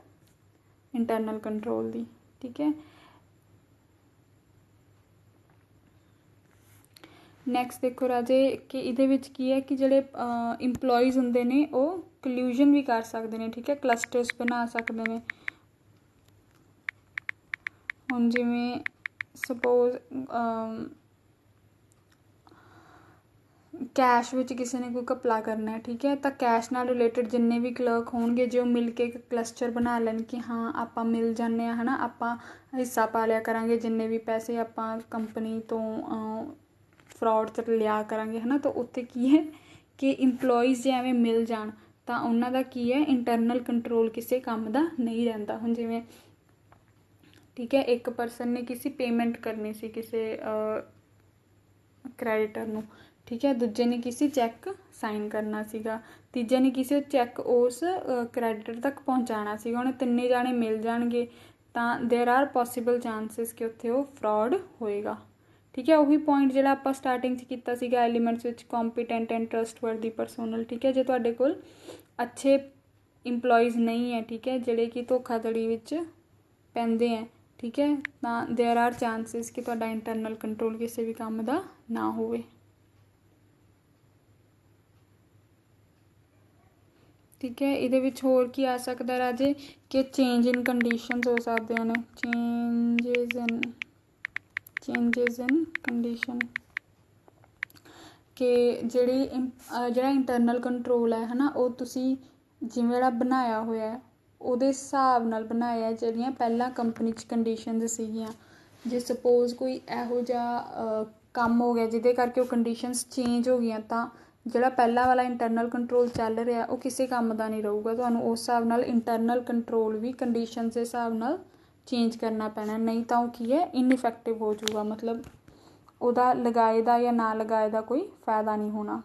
इंटरनल कंट्रोल की। ठीक है, नैक्सट देखो राजे कि इहदे विच की है कि जिहड़े इंपलॉइज हुंदे ने वो कल्यूजन भी कर सकते हैं। ठीक है, क्लस्टर्स बना सकते हैं। हुण जिवें सपोज कैश विच किसी ने कोई घपला करना है। ठीक है, तो कैश नाल रिलेटेड जिन्ने भी क्लर्क होणगे जो मिल के एक क्लस्टर बना लैण कि हाँ आपां मिल जाने है ना, आपां हिस्सा पा लिया करांगे, जिन्ने भी पैसे आपां कंपनी तो फ्रॉड च लिया करांगे है ना। तो उत्थे की है कि इंपलॉइज जे एवें मिल जाण तां उन्हां दा की है इंटरनल कंट्रोल किसी काम दा नहीं रहिंदा। हुण जिवें ठीक है, एक परसन ने किसी पेमेंट करनी सी किसी क्रैडिटर नूं, ठीक है, दूजे ने किसी चैक साइन करना सीगा, तीजे ने किसी चैक उस क्रैडिटर तक पहुँचाना सीगा। हुण तिन्ने जाने मिल जाणगे तां देयर आर पॉसिबल चांसिस कि उत्थे वो फ्रॉड होएगा। ठीक है, वही पॉइंट जिहड़ा आपां स्टार्टिंग च कीता सीगा एलीमेंट्स विच कॉम्पीटेंट एंड ट्रस्टवर्दी परसोनल। ठीक है, जे तुहाडे कोल अच्छे इंपलॉइज नहीं है, ठीक है, जिहड़े कि धोखाधड़ी विच पैंदे हैं, ठीक है, तां देयर आर चांसिस कि तुहाडा इंटरनल कंट्रोल किसी भी काम दा ना होवे। ठीक है, इहदे विच होर की आ सकदा राजे कि चेंज इन कंडीशनस हो सकदे हैं, चेंजेस इन कंडीशन, ਕਿ ਜਿਹੜਾ ਇੰਟਰਨਲ ਕੰਟਰੋਲ ਹੈ ਨਾ, ਉਹ ਤੁਸੀਂ ਜਿਵੇਂ ਜਿਹੜਾ ਬਣਾਇਆ ਹੋਇਆ ਉਹਦੇ ਹਿਸਾਬ ਨਾਲ ਬਣਾਇਆ, ਜਿਹੜੀਆਂ ਪਹਿਲਾਂ ਕੰਪਨੀ 'ਚ ਕੰਡੀਸ਼ਨਸ ਸੀਗੀਆਂ। ਜੇ ਸਪੋਜ਼ ਕੋਈ ਇਹੋ ਜਿਹਾ ਕੰਮ ਹੋ ਗਿਆ ਜਿਹਦੇ ਕਰਕੇ ਉਹ ਕੰਡੀਸ਼ਨਸ ਚੇਂਜ ਹੋ ਗਈਆਂ, ਤਾਂ ਜਿਹੜਾ ਪਹਿਲਾਂ ਵਾਲਾ ਇੰਟਰਨਲ ਕੰਟਰੋਲ ਚੱਲ ਰਿਹਾ ਉਹ ਕਿਸੇ ਕੰਮ ਦਾ ਨਹੀਂ ਰਹੂਗਾ। ਤੁਹਾਨੂੰ ਉਸ ਹਿਸਾਬ ਨਾਲ ਇੰਟਰਨਲ ਕੰਟਰੋਲ ਵੀ ਕੰਡੀਸ਼ਨਸ ਦੇ ਹਿਸਾਬ ਨਾਲ ਚੇਂਜ ਕਰਨਾ ਪੈਣਾ, ਨਹੀਂ ਤਾਂ ਉਹ ਕੀ ਹੈ, ਇਨਇਫੈਕਟਿਵ ਹੋ ਜਾਊਗਾ। ਮਤਲਬ ਉਹਦਾ ਲਗਾਏ ਦਾ ਜਾਂ ਨਾ ਲਗਾਏ ਦਾ ਕੋਈ ਫਾਇਦਾ ਨਹੀਂ ਹੋਣਾ।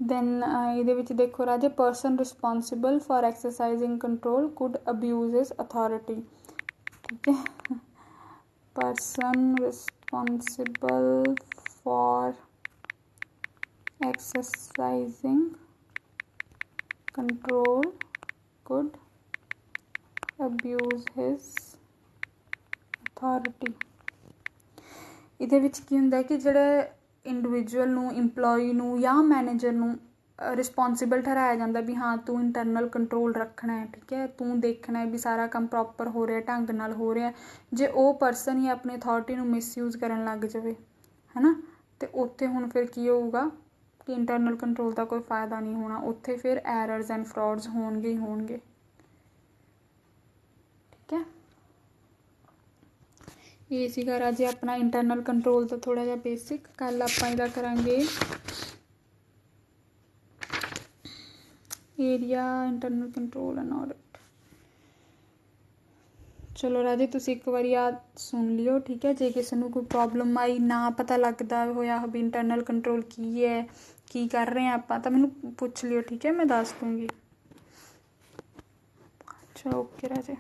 ਦੈਨ ਇਹਦੇ ਵਿੱਚ ਦੇਖੋ ਰਾਜੇ, person responsible for exercising control could abuse his authority. ठीक है, person responsible for exercising control could abuse his authority। ਇਹਦੇ ਵਿੱਚ ਕੀ ਹੁੰਦਾ ਕਿ ਜਿਹੜੇ ਇੰਡੀਵਿਜੂਅਲ ਨੂੰ, ਇੰਪਲੋਈ ਨੂੰ ਜਾਂ ਮੈਨੇਜਰ ਨੂੰ ਰਿਸਪੋਂਸੀਬਲ ਠਹਿਰਾਇਆ ਜਾਂਦਾ ਵੀ ਹਾਂ ਤੂੰ ਇੰਟਰਨਲ ਕੰਟਰੋਲ ਰੱਖਣਾ ਹੈ, ਠੀਕ ਹੈ, ਤੂੰ ਦੇਖਣਾ ਹੈ ਵੀ ਸਾਰਾ ਕੰਮ ਪ੍ਰੋਪਰ ਹੋ ਰਿਹਾ, ਢੰਗ ਨਾਲ ਹੋ ਰਿਹਾ। ਜੇ ਉਹ ਪਰਸਨ ਹੀ ਆਪਣੀ ਅਥੋਰਟੀ ਨੂੰ ਮਿਸਯੂਜ਼ ਕਰਨ ਲੱਗ ਜਾਵੇ, ਹੈ ਨਾ, ਅਤੇ ਉੱਥੇ ਹੁਣ ਫਿਰ ਕੀ ਹੋਊਗਾ ਕਿ ਇੰਟਰਨਲ ਕੰਟਰੋਲ ਦਾ ਕੋਈ ਫਾਇਦਾ ਨਹੀਂ ਹੋਣਾ। ਉੱਥੇ ਫਿਰ ਐਰਰਸ ਐਂਡ ਫਰੋਡਸ ਹੋਣਗੇ ਹੀ ਹੋਣਗੇ। ਠੀਕ ਹੈ, ਇਹ ਸੀਗਾ ਰਾਜੇ ਆਪਣਾ ਇੰਟਰਨਲ ਕੰਟਰੋਲ ਦਾ ਥੋੜ੍ਹਾ ਜਿਹਾ ਬੇਸਿਕ। ਕੱਲ੍ਹ ਆਪਾਂ ਇਹਦਾ ਕਰਾਂਗੇ area, internal control and audit. ਚਲੋ ਰਾਜੇ, ਤੁਸੀਂ ਇੱਕ ਵਾਰੀ ਆ ਸੁਣ ਲਿਓ, ਠੀਕ ਹੈ। ਜੇ ਕਿਸੇ ਨੂੰ ਕੋਈ ਪ੍ਰੋਬਲਮ ਆਈ, ਨਾ ਪਤਾ ਲੱਗਦਾ ਹੋਇਆ ਵੀ ਇੰਟਰਨਲ ਕੰਟਰੋਲ ਕੀ ਹੈ, ਕੀ ਕਰ ਰਹੇ ਹਾਂ ਆਪਾਂ, ਤਾਂ ਮੈਨੂੰ ਪੁੱਛ ਲਿਓ, ਠੀਕ ਹੈ, ਮੈਂ ਦੱਸ ਦੂੰਗੀ। ਚਲੋ ਓਕੇ ਰਾਜੇ।